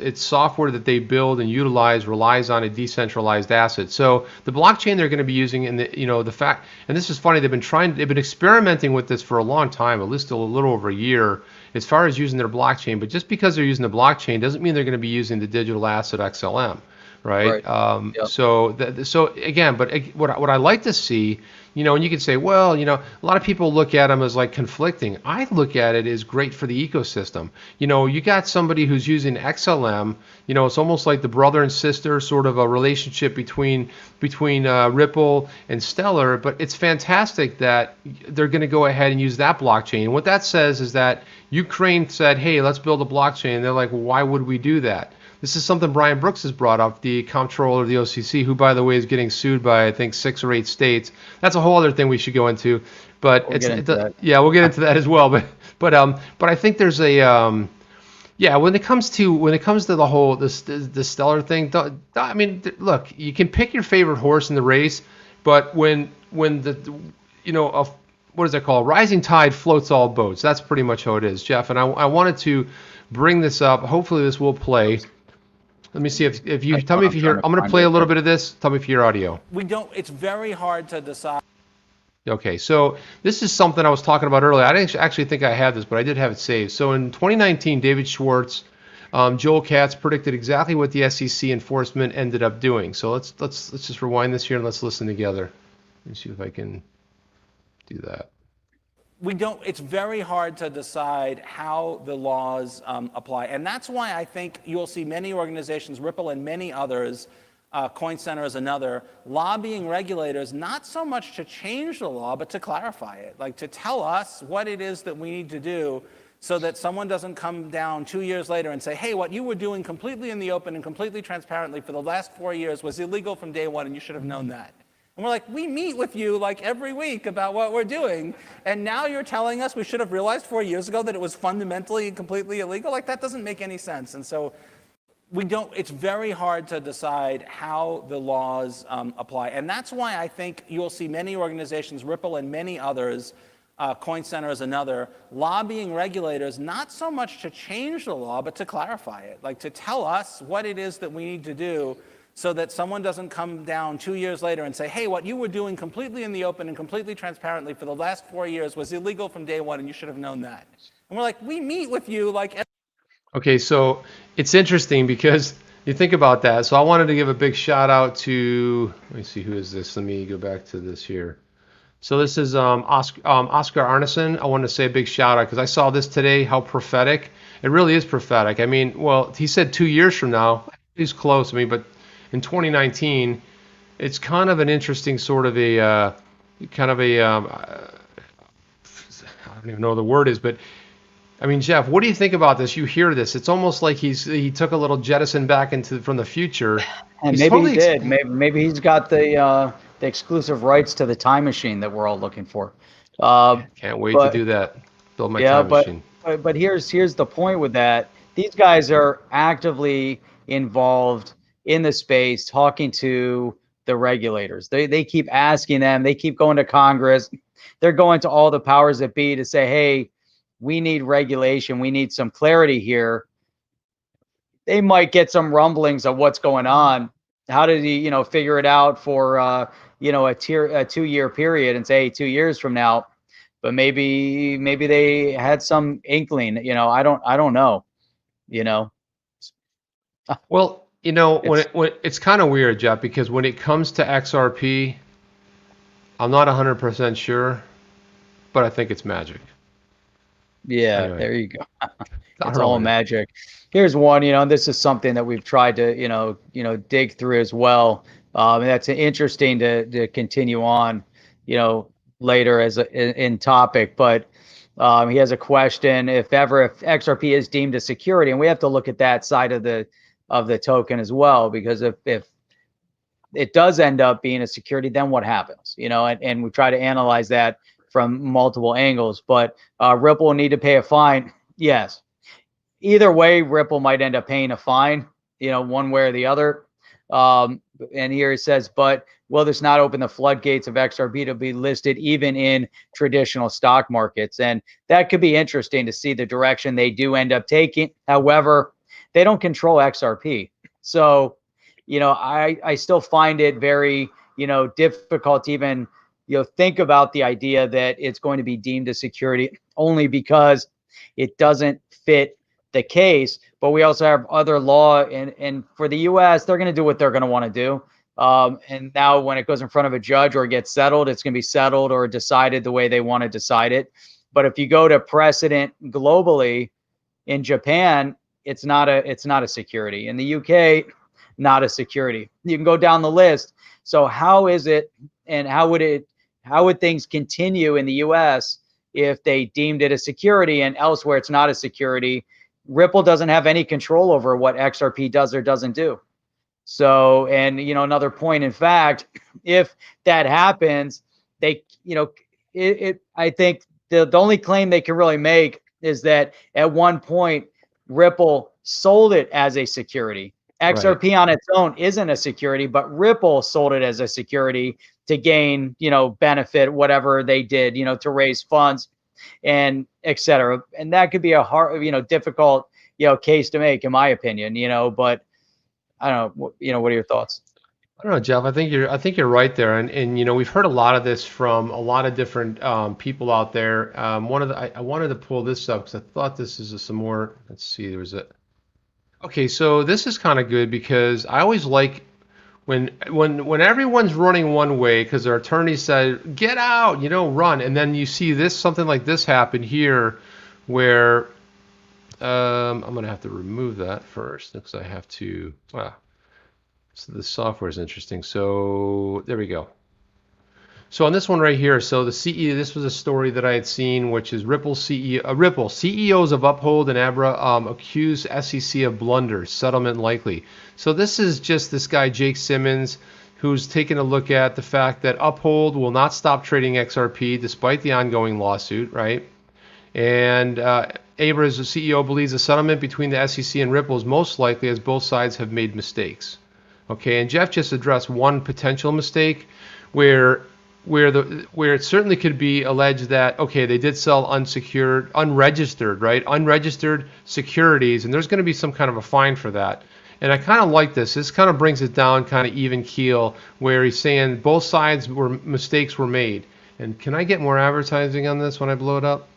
its software that they build and utilize relies on a decentralized asset. So the blockchain they're going to be using, and the fact, and this is funny, they've been experimenting with this for a long time, at least a little over a year, as far as using their blockchain. But just because they're using the blockchain doesn't mean they're going to be using the digital asset XLM. right? Yep. So again, but what I like to see, and you can say, well, a lot of people look at them as like conflicting. I look at it as great for the ecosystem. You got somebody who's using XLM. It's almost like the brother and sister sort of a relationship between Ripple and Stellar. But it's fantastic that they're going to go ahead and use that blockchain. And what that says is that Ukraine said, hey, let's build a blockchain. And they're like, well, why would we do that? This is something Brian Brooks has brought up, the comptroller of the OCC, who, by the way, is getting sued by, I think, 6 or 8 states. That's a whole other thing we should go into. But we'll get into that as well. But I think there's a when it comes to the whole the Stellar thing. I mean, look, you can pick your favorite horse in the race, but when the what is it called? Rising tide floats all boats. That's pretty much how it is, Jeff. And I wanted to bring this up. Hopefully, this will play. Let me see if you tell me if you hear. I'm going to play a little bit of this. Tell me if you hear audio. It's very hard to decide. Okay, so this is something I was talking about earlier. I didn't actually think I had this, but I did have it saved. So in 2019, David Schwartz, Joel Katz predicted exactly what the SEC enforcement ended up doing. So let's just rewind this here and let's listen together. Let me see if I can do that. It's very hard to decide how the laws apply. And that's why I think you'll see many organizations, Ripple and many others, Coin Center is another, lobbying regulators, not so much to change the law, but to clarify it, like to tell us what it is that we need to do so that someone doesn't come down 2 years later and say, hey, what you were doing completely in the open and completely transparently for the last 4 years was illegal from day one, and you should have known that. And we're like, we meet with you like every week about what we're doing, and now you're telling us we should have realized 4 years ago that it was fundamentally and completely illegal? Like, that doesn't make any sense. And so it's very hard to decide how the laws apply. And that's why I think you'll see many organizations, Ripple and many others, Coin Center is another, lobbying regulators, not so much to change the law, but to clarify it, like to tell us what it is that we need to do so that someone doesn't come down 2 years later and say, hey, what you were doing completely in the open and completely transparently for the last 4 years was illegal from day one, and you should have known that. And we're like, we meet with you like... Okay, so it's interesting because you think about that. So I wanted to give a big shout out to, let me see, who is this? Let me go back to this here. So this is Oscar Arneson. I wanted to say a big shout out because I saw this today, how prophetic. It really is prophetic. I mean, well, he said 2 years from now. He's close. I mean, but in 2019, it's kind of an interesting sort of a, I don't even know what the word is, but I mean, Jeff, what do you think about this? You hear this. It's almost like he took a little jettison back from the future. And maybe he did. Maybe he's got the exclusive rights to the time machine that we're all looking for. Can't wait to do that. Build my time machine. But here's the point with that. These guys are actively involved in the space, talking to the regulators. They keep asking them. They keep going to Congress. They're going to all the powers that be to say, hey, we need regulation. We need some clarity here. They might get some rumblings of what's going on. How did he, figure it out for, a 2 year period and say, hey, 2 years from now, but maybe they had some inkling, I don't know, Well, when it's kind of weird, Jeff, because when it comes to XRP, I'm not 100% sure, but I think it's magic. Yeah, anyway. There you go. It's all magic. Here's one, this is something that we've tried to, dig through as well. And that's interesting to continue on, later as in topic. But he has a question: if XRP is deemed a security, and we have to look at that side of the token as well, because if it does end up being a security, then what happens? And we try to analyze that from multiple angles. But Ripple will need to pay a fine. Yes. Either way, Ripple might end up paying a fine, one way or the other. And here it says, but will this not open the floodgates of XRP to be listed even in traditional stock markets? And that could be interesting to see the direction they do end up taking. However, they don't control XRP. So, I still find it very, difficult to even, think about the idea that it's going to be deemed a security, only because it doesn't fit the case. But we also have other law, and for the U.S., they're going to do what they're going to want to do. And now when it goes in front of a judge or gets settled, it's going to be settled or decided the way they want to decide it. But if you go to precedent globally, in Japan, it's not a security. In the UK, not a security. You can go down the list. So how is it, and how would things continue in the US if they deemed it a security and elsewhere it's not a security? Ripple doesn't have any control over what XRP does or doesn't do. So, and another point, in fact, if that happens, they, I think the only claim they can really make is that at one point Ripple sold it as a security. XRP on its own isn't a security, but Ripple sold it as a security to gain, benefit, whatever they did, to raise funds and et cetera. And that could be a hard, difficult, case to make, in my opinion, but I don't know, what are your thoughts? I don't know, Jeff. I think you're right there, and we've heard a lot of this from a lot of different people out there. I wanted to pull this up because I thought this is some more. Let's see, there was a. Okay, so this is kind of good because I always like when everyone's running one way because their attorney said get out, run, and then you see something like this happen here, where I'm gonna have to remove that first because I have to. So the software is interesting. So there we go. So on this one right here, so the CEO, this was a story that I had seen, which is Ripple CEOs of Uphold and Abra accuse SEC of blunder, settlement likely. So this is just this guy, Jake Simmons, who's taking a look at the fact that Uphold will not stop trading XRP despite the ongoing lawsuit, right? And Abra's CEO believes the settlement between the SEC and Ripple is most likely as both sides have made mistakes. Okay, and Jeff just addressed one potential mistake where it certainly could be alleged that, okay, they did sell unregistered securities, and there's going to be some kind of a fine for that. And I kind of like this. This kind of brings it down kind of even keel, where he's saying both sides mistakes were made. And can I get more advertising on this when I blow it up?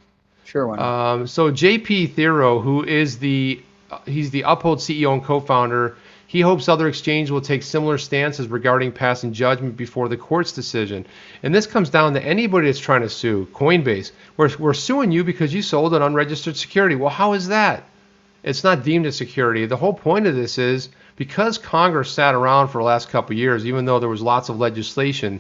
Sure. Why not? So JP Thero, who is he's the Uphold CEO and co-founder. He hopes other exchanges will take similar stances regarding passing judgment before the court's decision. And this comes down to anybody that's trying to sue. Coinbase, we're suing you because you sold an unregistered security. Well, how is that? It's not deemed a security. The whole point of this is because Congress sat around for the last couple of years, even though there was lots of legislation,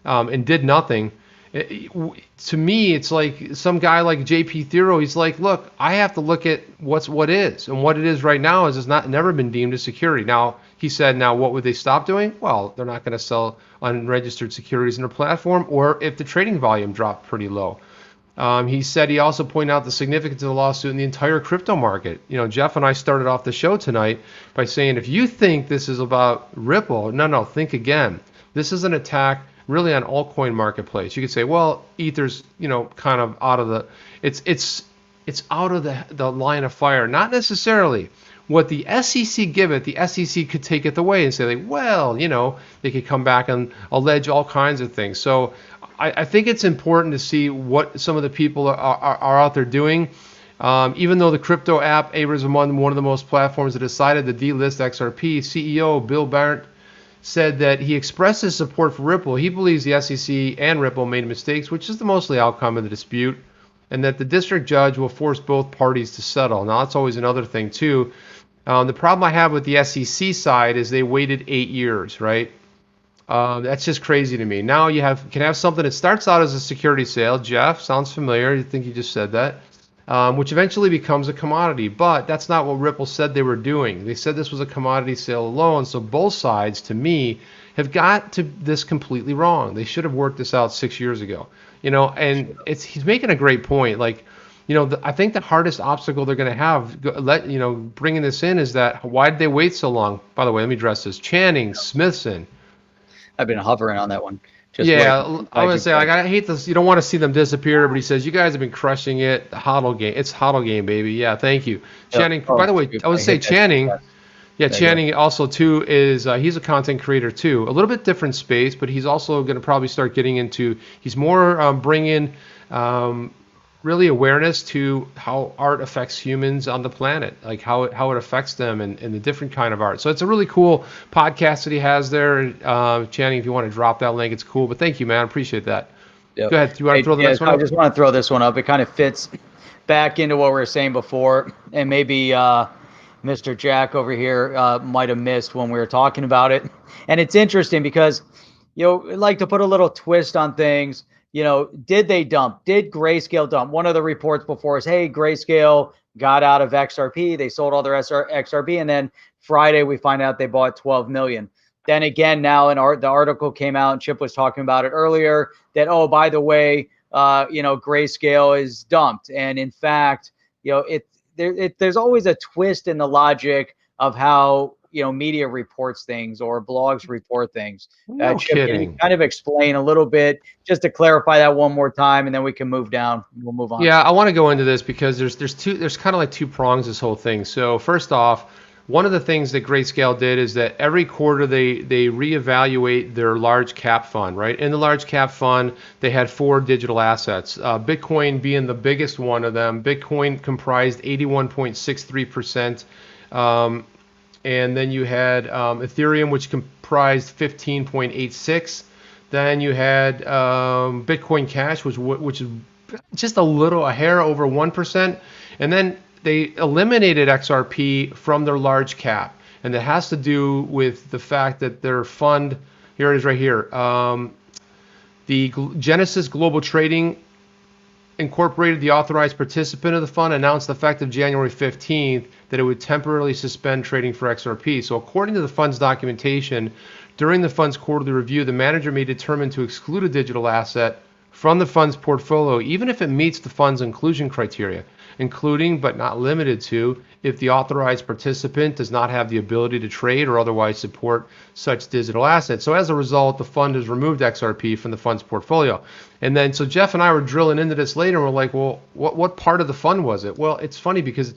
and did nothing. To me, it's like some guy like JP Thero, he's like, look, I have to look at what is. And what it is right now is it's never been deemed a security. Now, he said, now what would they stop doing? Well, they're not going to sell unregistered securities in their platform, or if the trading volume dropped pretty low. He said he also pointed out the significance of the lawsuit in the entire crypto market. Jeff and I started off the show tonight by saying, if you think this is about Ripple, no, think again. This is an attack really on altcoin marketplace. You could say, well, Ether's, kind of out of the, it's out of the line of fire. Not necessarily. What the SEC give it, the SEC could take it away and say, well, they could come back and allege all kinds of things. So I think it's important to see what some of the people are out there doing. Even though the crypto app Abra is among one of the most platforms that decided to delist XRP, CEO Bill Barrett said that he expressed his support for Ripple. He believes the SEC and Ripple made mistakes, which is the mostly outcome of the dispute, and that the district judge will force both parties to settle. Now, that's always another thing, too. The problem I have with the SEC side is they waited 8 years, right? That's just crazy to me. Now you can have something that starts out as a security sale. Jeff, sounds familiar. I think you just said that. Which eventually becomes a commodity. But that's not what Ripple said they were doing. They said this was a commodity sale alone. So both sides, to me, have got to this completely wrong. They should have worked this out 6 years ago. And he's making a great point. Like, I think the hardest obstacle they're going to have, bringing this in, is that why did they wait so long? By the way, let me address this. Channing, Smithson. I've been hovering on that one. I'm gonna say, I hate this. You don't want to see them disappear, but he says you guys have been crushing it. The HODL game, it's HODL game, baby. Yeah, thank you, Channing. By the way, I would say Channing. Yeah, Channing also too is he's a content creator too. A little bit different space, but he's also going to probably start getting into. He's more bringing really awareness to how art affects humans on the planet, like how it affects them and the different kind of art. So it's a really cool podcast that he has there. Channing, if you want to drop that link, it's cool. But thank you, man. I appreciate that. Yep. Go ahead. Do you want to throw the next one up? I just want to throw this one up. It kind of fits back into what we were saying before, and maybe Mr. Jack over here might have missed when we were talking about it. And it's interesting because, like to put a little twist on things. Did they dump? Did Grayscale dump? One of the reports before is, hey, Grayscale got out of XRP. They sold all their XRP, and then Friday we find out they bought 12 million. Then again, now the article came out, and Chip was talking about it earlier, that, oh, by the way, Grayscale is dumped. And in fact, there's always a twist in the logic of how media reports things or blogs report things. No Chip, kidding. can you kind of explain a little bit, just to clarify that one more time, and then we can move down. We'll move on. Yeah, I want to go into this because there's kind of like two prongs this whole thing. So first off, one of the things that Grayscale did is that every quarter they reevaluate their large cap fund, right? In the large cap fund, they had 4 digital assets, Bitcoin being the biggest one of them. Bitcoin comprised 81.63%. And then you had Ethereum, which comprised 15.86. Then you had Bitcoin Cash, which is just a hair over 1%. And then they eliminated XRP from their large cap. And that has to do with the fact that their fund, here it is right here, the Genesis Global Trading Incorporated, the authorized participant of the fund, announced effective January 15th that it would temporarily suspend trading for XRP. So according to the fund's documentation, during the fund's quarterly review, the manager may determine to exclude a digital asset from the fund's portfolio, even if it meets the fund's inclusion criteria, including but not limited to if the authorized participant does not have the ability to trade or otherwise support such digital assets. So as a result, the fund has removed XRP from the fund's portfolio. And then, so Jeff and I were drilling into this later, and we're like, well, what part of the fund was it? Well, it's funny because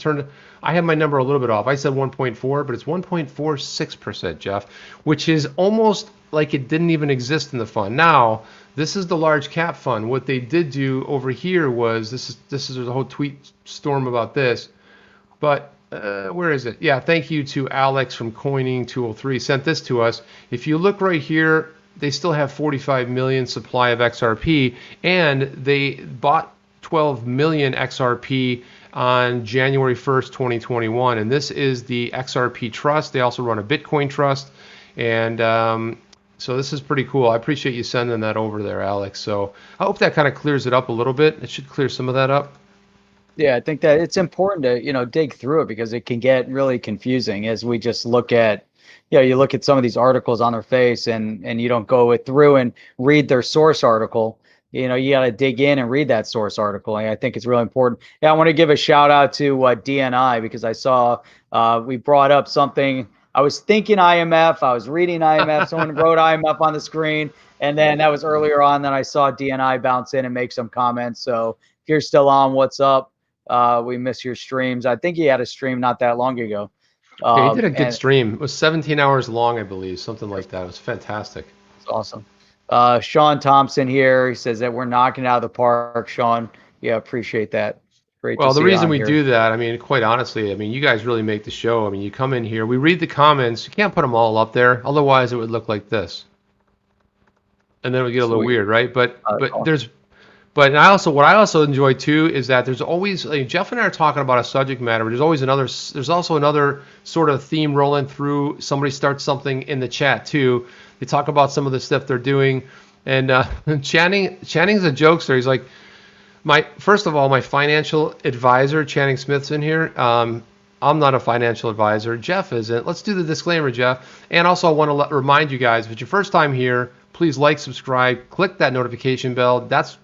I have my number a little bit off. I said 1.4, but it's 1.46%, Jeff, which is almost like it didn't even exist in the fund. Now, this is the large cap fund. What they did do over here was, this is a whole tweet storm about this, but where is it? Yeah, thank you to Alex from Coining203, sent this to us. If you look right here, they still have 45 million supply of XRP, and they bought 12 million XRP on January 1st, 2021, and this is the XRP trust. They also run a Bitcoin trust, and so this is pretty cool. I appreciate you sending that over there, Alex. So I hope that kind of clears it up a little bit. It should clear some of that up. Yeah, I think that it's important to, dig through it because it can get really confusing as we just look at, you look at some of these articles on their face and you don't go through and read their source article. You got to dig in and read that source article. And I think it's really important. Yeah, I want to give a shout out to DNI because I saw we brought up something. I was thinking IMF. I was reading IMF. Someone wrote IMF on the screen. And then that was earlier on. Then I saw DNI bounce in and make some comments. So if you're still on, what's up? We miss your streams. I think he had a stream not that long ago. Yeah, he did a good stream. It was 17 hours long, I believe, something like that. It was fantastic. It's awesome. Sean Thompson here. He says that we're knocking it out of the park, Sean. Yeah, appreciate that. Great. Well, the reason we do that, I mean, quite honestly, I mean, you guys really make the show. I mean, you come in here, we read the comments. You can't put them all up there, otherwise it would look like this, and then it would get a little weird, right? But what I also enjoy too is that there's always, Jeff and I are talking about a subject matter, but there's also another sort of theme rolling through. Somebody starts something in the chat too. They talk about some of the stuff they're doing, and Channing's a jokester. He's like, first of all, my financial advisor, Channing Smith's in here. I'm not a financial advisor. Jeff isn't. Let's do the disclaimer, Jeff. And also I want to remind you guys, if it's your first time here, please like, subscribe, click that notification bell. That's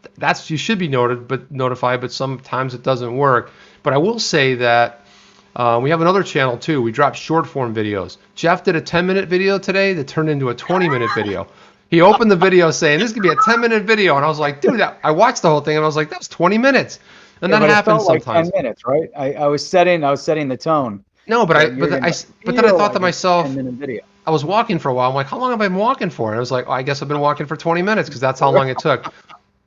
you should be notified, but sometimes it doesn't work. But I will say that we have another channel too. We drop short form videos. Jeff did a 10-minute video today that turned into a 20-minute video. He opened the video saying this could be a 10-minute video, and I was like, dude, I watched the whole thing, and I was like, that was 20 minutes. And that happens sometimes. Like 10 minutes, right? I was setting the tone. No, but then I thought to myself, I was walking for a while. I'm like, how long have I been walking for? And I was like, I guess I've been walking for 20 minutes because that's how long it took.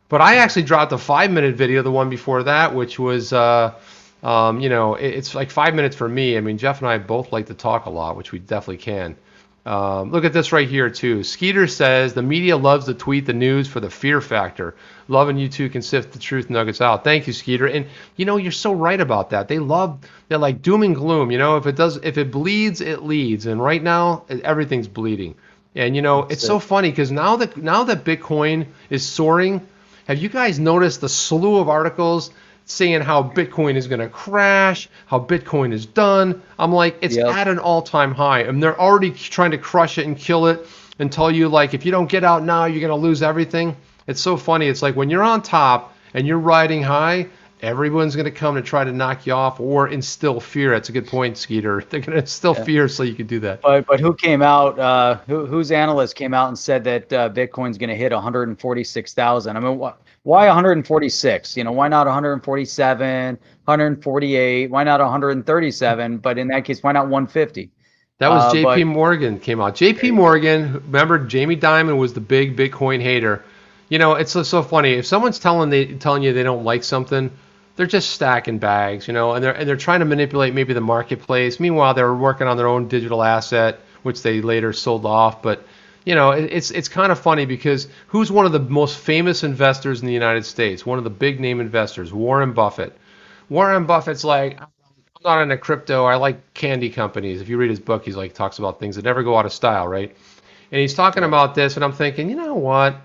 But I actually dropped a 5-minute video, the one before that, which was, it's like 5 minutes for me. I mean, Jeff and I both like to talk a lot, which we definitely can. Look at this right here, too. Skeeter says, the media loves to tweet the news for the fear factor. Loving you two can sift the truth nuggets out. Thank you, Skeeter. And, you're so right about that. They're like doom and gloom. If it bleeds, it leads. And right now, everything's bleeding. And, it's so funny because now that Bitcoin is soaring, have you guys noticed the slew of articles saying how Bitcoin is going to crash, how Bitcoin is done? I'm like, it's at an all-time high. And they're already trying to crush it and kill it and tell you, like, if you don't get out now, you're going to lose everything. It's so funny. It's like when you're on top and you're riding high, everyone's going to come to try to knock you off or instill fear. That's a good point, Skeeter. They're going to instill fear so you can do that. But who came out, whose analyst came out and said that Bitcoin's going to hit 146,000? I mean, why 146? Why not 147, 148? Why not 137? But in that case, why not 150? That was JP Morgan came out. JP Morgan, remember Jamie Dimon was the big Bitcoin hater. It's so funny. If someone's telling you they don't like something, they're just stacking bags, and they're trying to manipulate maybe the marketplace. Meanwhile, they're working on their own digital asset, which they later sold off. But it's kind of funny because who's one of the most famous investors in the United States? One of the big name investors, Warren Buffett. Warren Buffett's like, I'm not into crypto. I like candy companies. If you read his book, he's like talks about things that never go out of style, right? And he's talking about this, and I'm thinking, you know what?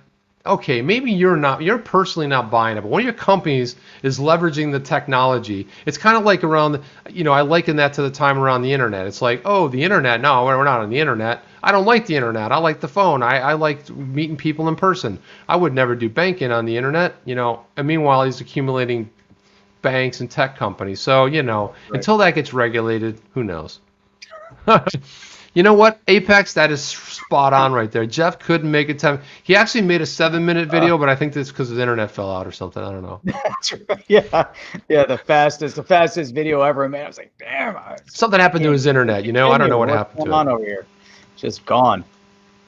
Okay, maybe you're personally not buying it, but one of your companies is leveraging the technology. It's kind of like around, I liken that to the time around the internet. It's like, oh, the internet. No, we're not on the internet. I don't like the internet. I like the phone. I like meeting people in person. I would never do banking on the internet, and meanwhile, he's accumulating banks and tech companies. So, until that gets regulated, who knows? You know what, Apex, that is spot on right there. Jeff couldn't make it time. He actually made a 7-minute video, but I think that's because his internet fell out or something. I don't know. That's right. Yeah, the fastest video ever made. I was like, damn. Something happened to his internet, I don't know what happened to it. What's going on over here? Just gone.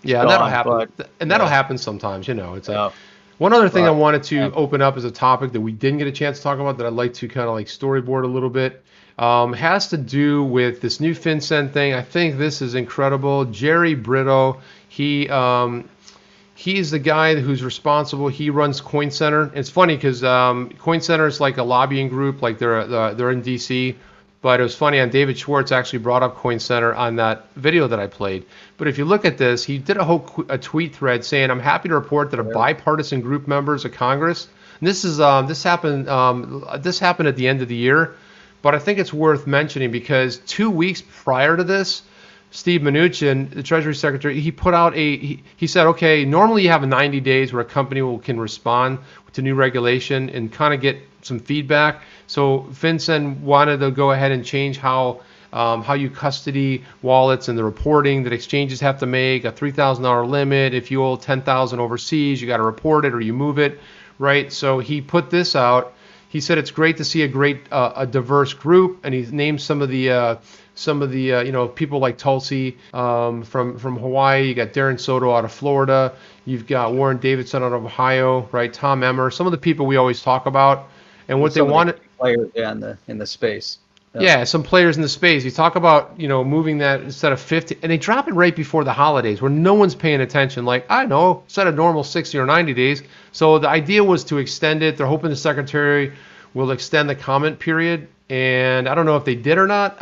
Yeah, that'll happen. That'll happen sometimes, It's like, one other thing I wanted to open up as a topic that we didn't get a chance to talk about that I'd like to kind of like storyboard a little bit. Has to do with this new FinCEN thing. I think this is incredible. Jerry Brito, he's the guy who's responsible. He runs CoinCenter. It's funny because CoinCenter is like a lobbying group, like they're in DC. But it was funny, and David Schwartz actually brought up CoinCenter on that video that I played. But if you look at this, he did a tweet thread saying, "I'm happy to report that a bipartisan group members of Congress." And this happened at the end of the year. But I think it's worth mentioning because 2 weeks prior to this, Steve Mnuchin, the Treasury Secretary, he put out he said, okay, normally you have 90 days where a company can respond to new regulation and kind of get some feedback. So FinCEN wanted to go ahead and change how you custody wallets and the reporting that exchanges have to make, a $3,000 limit. If you owe $10,000 overseas, you got to report it or you move it, right? So he put this out. He said it's great to see a diverse group, and he's named some of the people like Tulsi from Hawaii. You got Darren Soto out of Florida. You've got Warren Davidson out of Ohio, right? Tom Emmer. Some of the people we always talk about, and what they wanted. Players in the space. Yeah, some players in the space. You talk about, moving that instead of 50, and they drop it right before the holidays where no one's paying attention. Like, I know, instead of normal 60 or 90 days. So the idea was to extend it. They're hoping the secretary will extend the comment period, and I don't know if they did or not.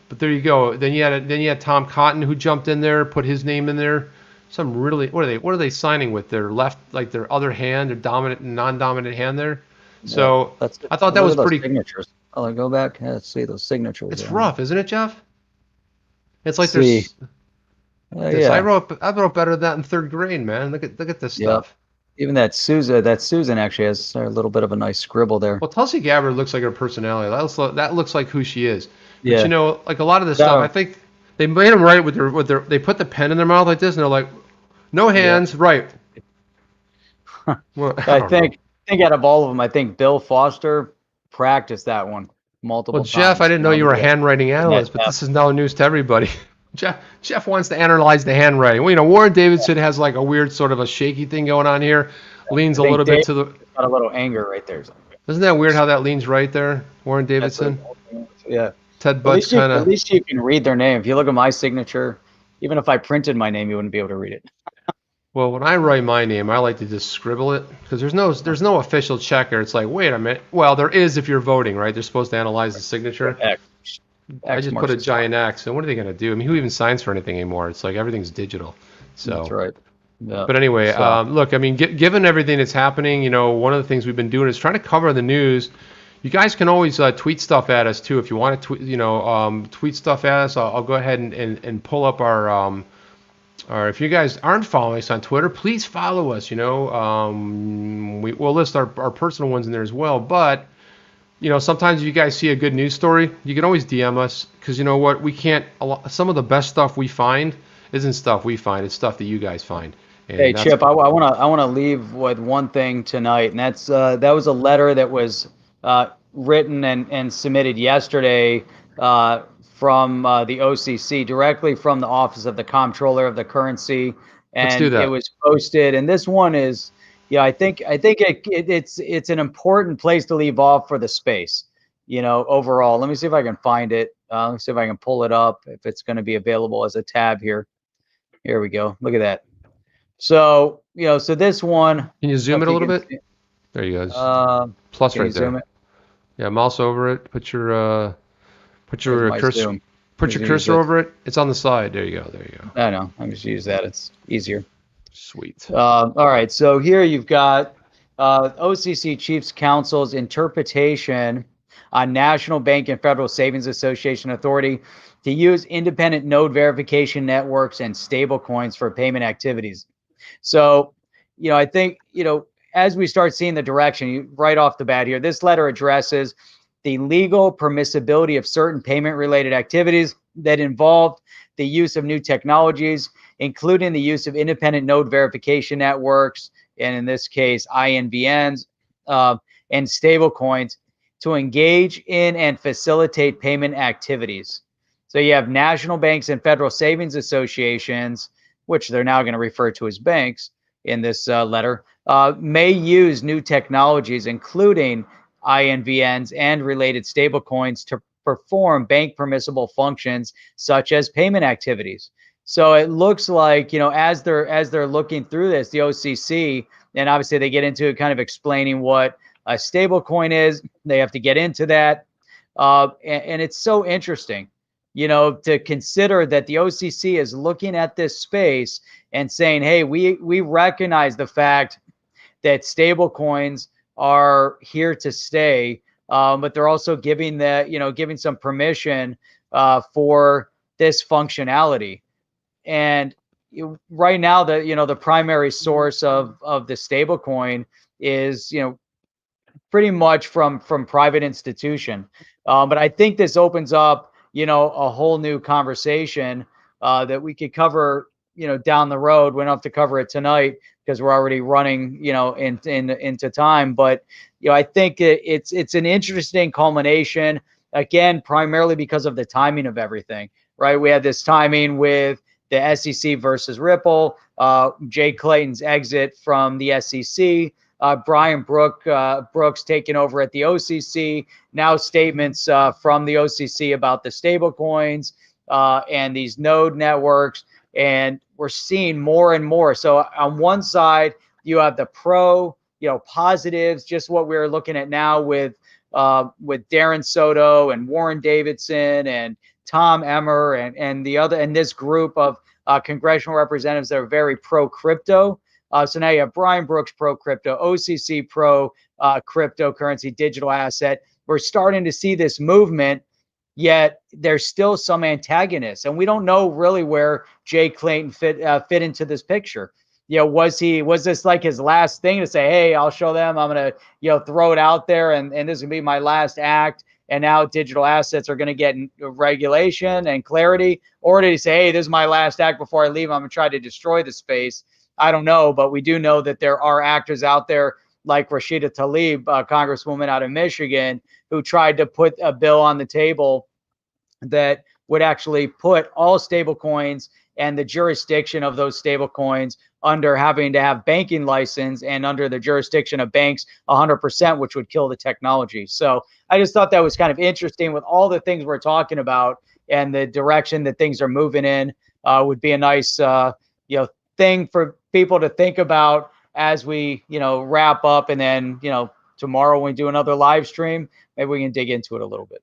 But there you go. Then you had Tom Cotton who jumped in there, put his name in there. Some really, what are they signing with their left, like their other hand, their dominant and non-dominant hand there? So I thought that was pretty. Signatures. I'll go back. Let's see those signatures. It's rough, isn't it, Jeff? It's like there's. Yeah. I wrote better than that in 3rd grade, man. Look at this stuff. Even that Susan actually has a little bit of a nice scribble there. Well, Tulsi Gabbard looks like her personality. That looks like who she is. Yeah. But, like a lot of this stuff, I think they made them write with their. They put the pen in their mouth like this, and they're like, "No hands, right." Well, I think out of all of them, I think Bill Foster practiced that one multiple times. Well, Jeff, I didn't know you were a handwriting analyst, but this is now news to everybody. Jeff wants to analyze the handwriting. Well, Warren Davidson has like a weird sort of a shaky thing going on here. Leans a little bit to the. Got a little anger right there. Isn't that weird how that leans right there, Warren Davidson? Yeah. Ted Budd's kind of. At least you can read their name. If you look at my signature, even if I printed my name, you wouldn't be able to read it. Well, when I write my name, I like to just scribble it because there's no official checker. It's like, wait a minute. Well, there is if you're voting, right? They're supposed to analyze the signature. I just put a giant X, and what are they going to do? I mean, who even signs for anything anymore? It's like everything's digital. So. That's right. Yeah. But anyway, look, I mean, given everything that's happening, one of the things we've been doing is trying to cover the news. You guys can always tweet stuff at us too if you want to tweet stuff at us. I'll go ahead and pull up our. Or if you guys aren't following us on Twitter, please follow us. We'll list our personal ones in there as well. But sometimes if you guys see a good news story, you can always DM us because you know what, we can't. Some of the best stuff we find isn't stuff we find; it's stuff that you guys find. And hey Chip, I want to leave with one thing tonight, and that's that was a letter that was written and submitted yesterday from the OCC, directly from the Office of the Comptroller of the Currency, and Let's do that. It was posted. And this one is, I think it's an important place to leave off for the space, overall. Let me see if I can find it. Let me see if I can pull it up, if it's going to be available as a tab here. Here we go. Look at that. So, so this one. Can you zoom it a little bit? There you go. Plus right there. Yeah, mouse over it. Put your cursor. Put your cursor over it. It's on the side. There you go. There you go. I know. I just use that. It's easier. Sweet. All right. So here you've got OCC Chief's Counsel's interpretation on National Bank and Federal Savings Association authority to use independent node verification networks and stablecoins for payment activities. So, I think, as we start seeing the direction right off the bat here, this letter addresses the legal permissibility of certain payment-related activities that involve the use of new technologies, including the use of independent node verification networks, and in this case, INVNs, and stablecoins to engage in and facilitate payment activities. So you have national banks and federal savings associations, which they're now going to refer to as banks in this letter, may use new technologies, including INVNs and related stablecoins, to perform bank permissible functions such as payment activities. So it looks like, as they're looking through this, the OCC, and obviously they get into kind of explaining what a stablecoin is. They have to get into that, and it's so interesting, to consider that the OCC is looking at this space and saying, hey, we recognize the fact that stablecoins are here to stay, but they're also giving giving some permission for this functionality. And right now, the primary source of the stablecoin is pretty much from private institution. But I think this opens up a whole new conversation that we could cover down the road. We don't have to cover it tonight because we're already running into time. But I think it's an interesting culmination, again, primarily because of the timing of everything, right? We had this timing with the SEC versus Ripple, Jay Clayton's exit from the SEC, Brian Brooks taking over at the OCC, now statements from the OCC about the stable coins and these node networks, and we're seeing more and more. So on one side, you have the positives, just what we're looking at now with Darren Soto and Warren Davidson and Tom Emmer and this group of congressional representatives that are very pro crypto. So now you have Brian Brooks pro crypto, OCC pro cryptocurrency digital asset. We're starting to see this movement, yet there's still some antagonists, and we don't know really where Jay Clayton fit into this picture. Was this like his last thing to say, hey, I'll show them, I'm gonna throw it out there, and this is gonna be my last act, and now digital assets are gonna get regulation and clarity? Or did he say, hey, this is my last act before I leave, I'm gonna try to destroy the space? I don't know, but we do know that there are actors out there like Rashida Tlaib, Congresswoman out of Michigan, who tried to put a bill on the table that would actually put all stable coins and the jurisdiction of those stable coins under having to have banking license and under the jurisdiction of banks 100%, which would kill the technology. So I just thought that was kind of interesting with all the things we're talking about and the direction that things are moving in. Would be a nice thing for people to think about as we wrap up, and then tomorrow when we do another live stream, maybe we can dig into it a little bit.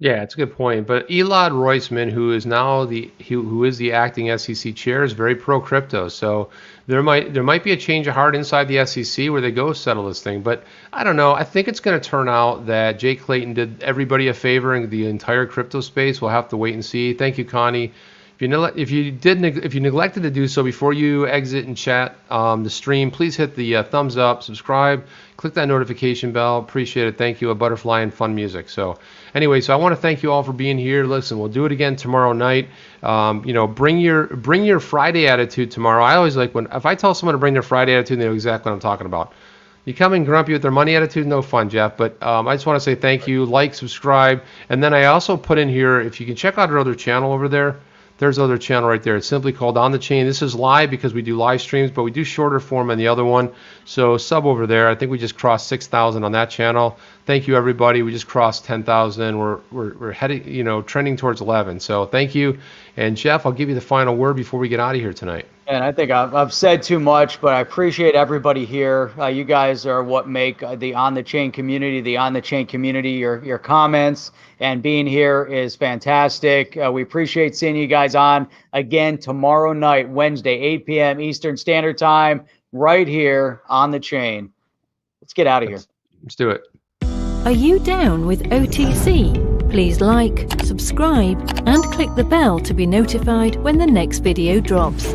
Yeah, it's a good point. But Elad Roisman, who is now who is the acting SEC chair, is very pro crypto. So there might be a change of heart inside the SEC where they go settle this thing. But I don't know. I think it's going to turn out that Jay Clayton did everybody a favor in the entire crypto space. We'll have to wait and see. Thank you, Connie. If you neglected to do so before you exit and chat the stream, please hit the thumbs up, subscribe, click that notification bell. Appreciate it. Thank you. A butterfly and fun music. So anyway, I want to thank you all for being here. Listen, we'll do it again tomorrow night. Bring your Friday attitude tomorrow. I always like if I tell someone to bring their Friday attitude, they know exactly what I'm talking about. You come in grumpy with their money attitude, no fun, Jeff. But I just want to say thank you. Like, subscribe, and then I also put in here, if you can check out our other channel over there. There's another channel right there. It's simply called On the Chain. This is live because we do live streams, but we do shorter form on the other one. So sub over there. I think we just crossed 6,000 on that channel. Thank you, everybody. We just crossed 10,000. We're heading, trending towards 11. So thank you. And Jeff, I'll give you the final word before we get out of here tonight. And I think I've said too much, but I appreciate everybody here. You guys are what make the On the Chain community, your comments and being here is fantastic. We appreciate seeing you guys on again tomorrow night, Wednesday, 8 p.m. Eastern Standard Time, right here on the chain. Let's get out of here. Let's do it. Are you down with OTC? Please like, subscribe, and click the bell to be notified when the next video drops.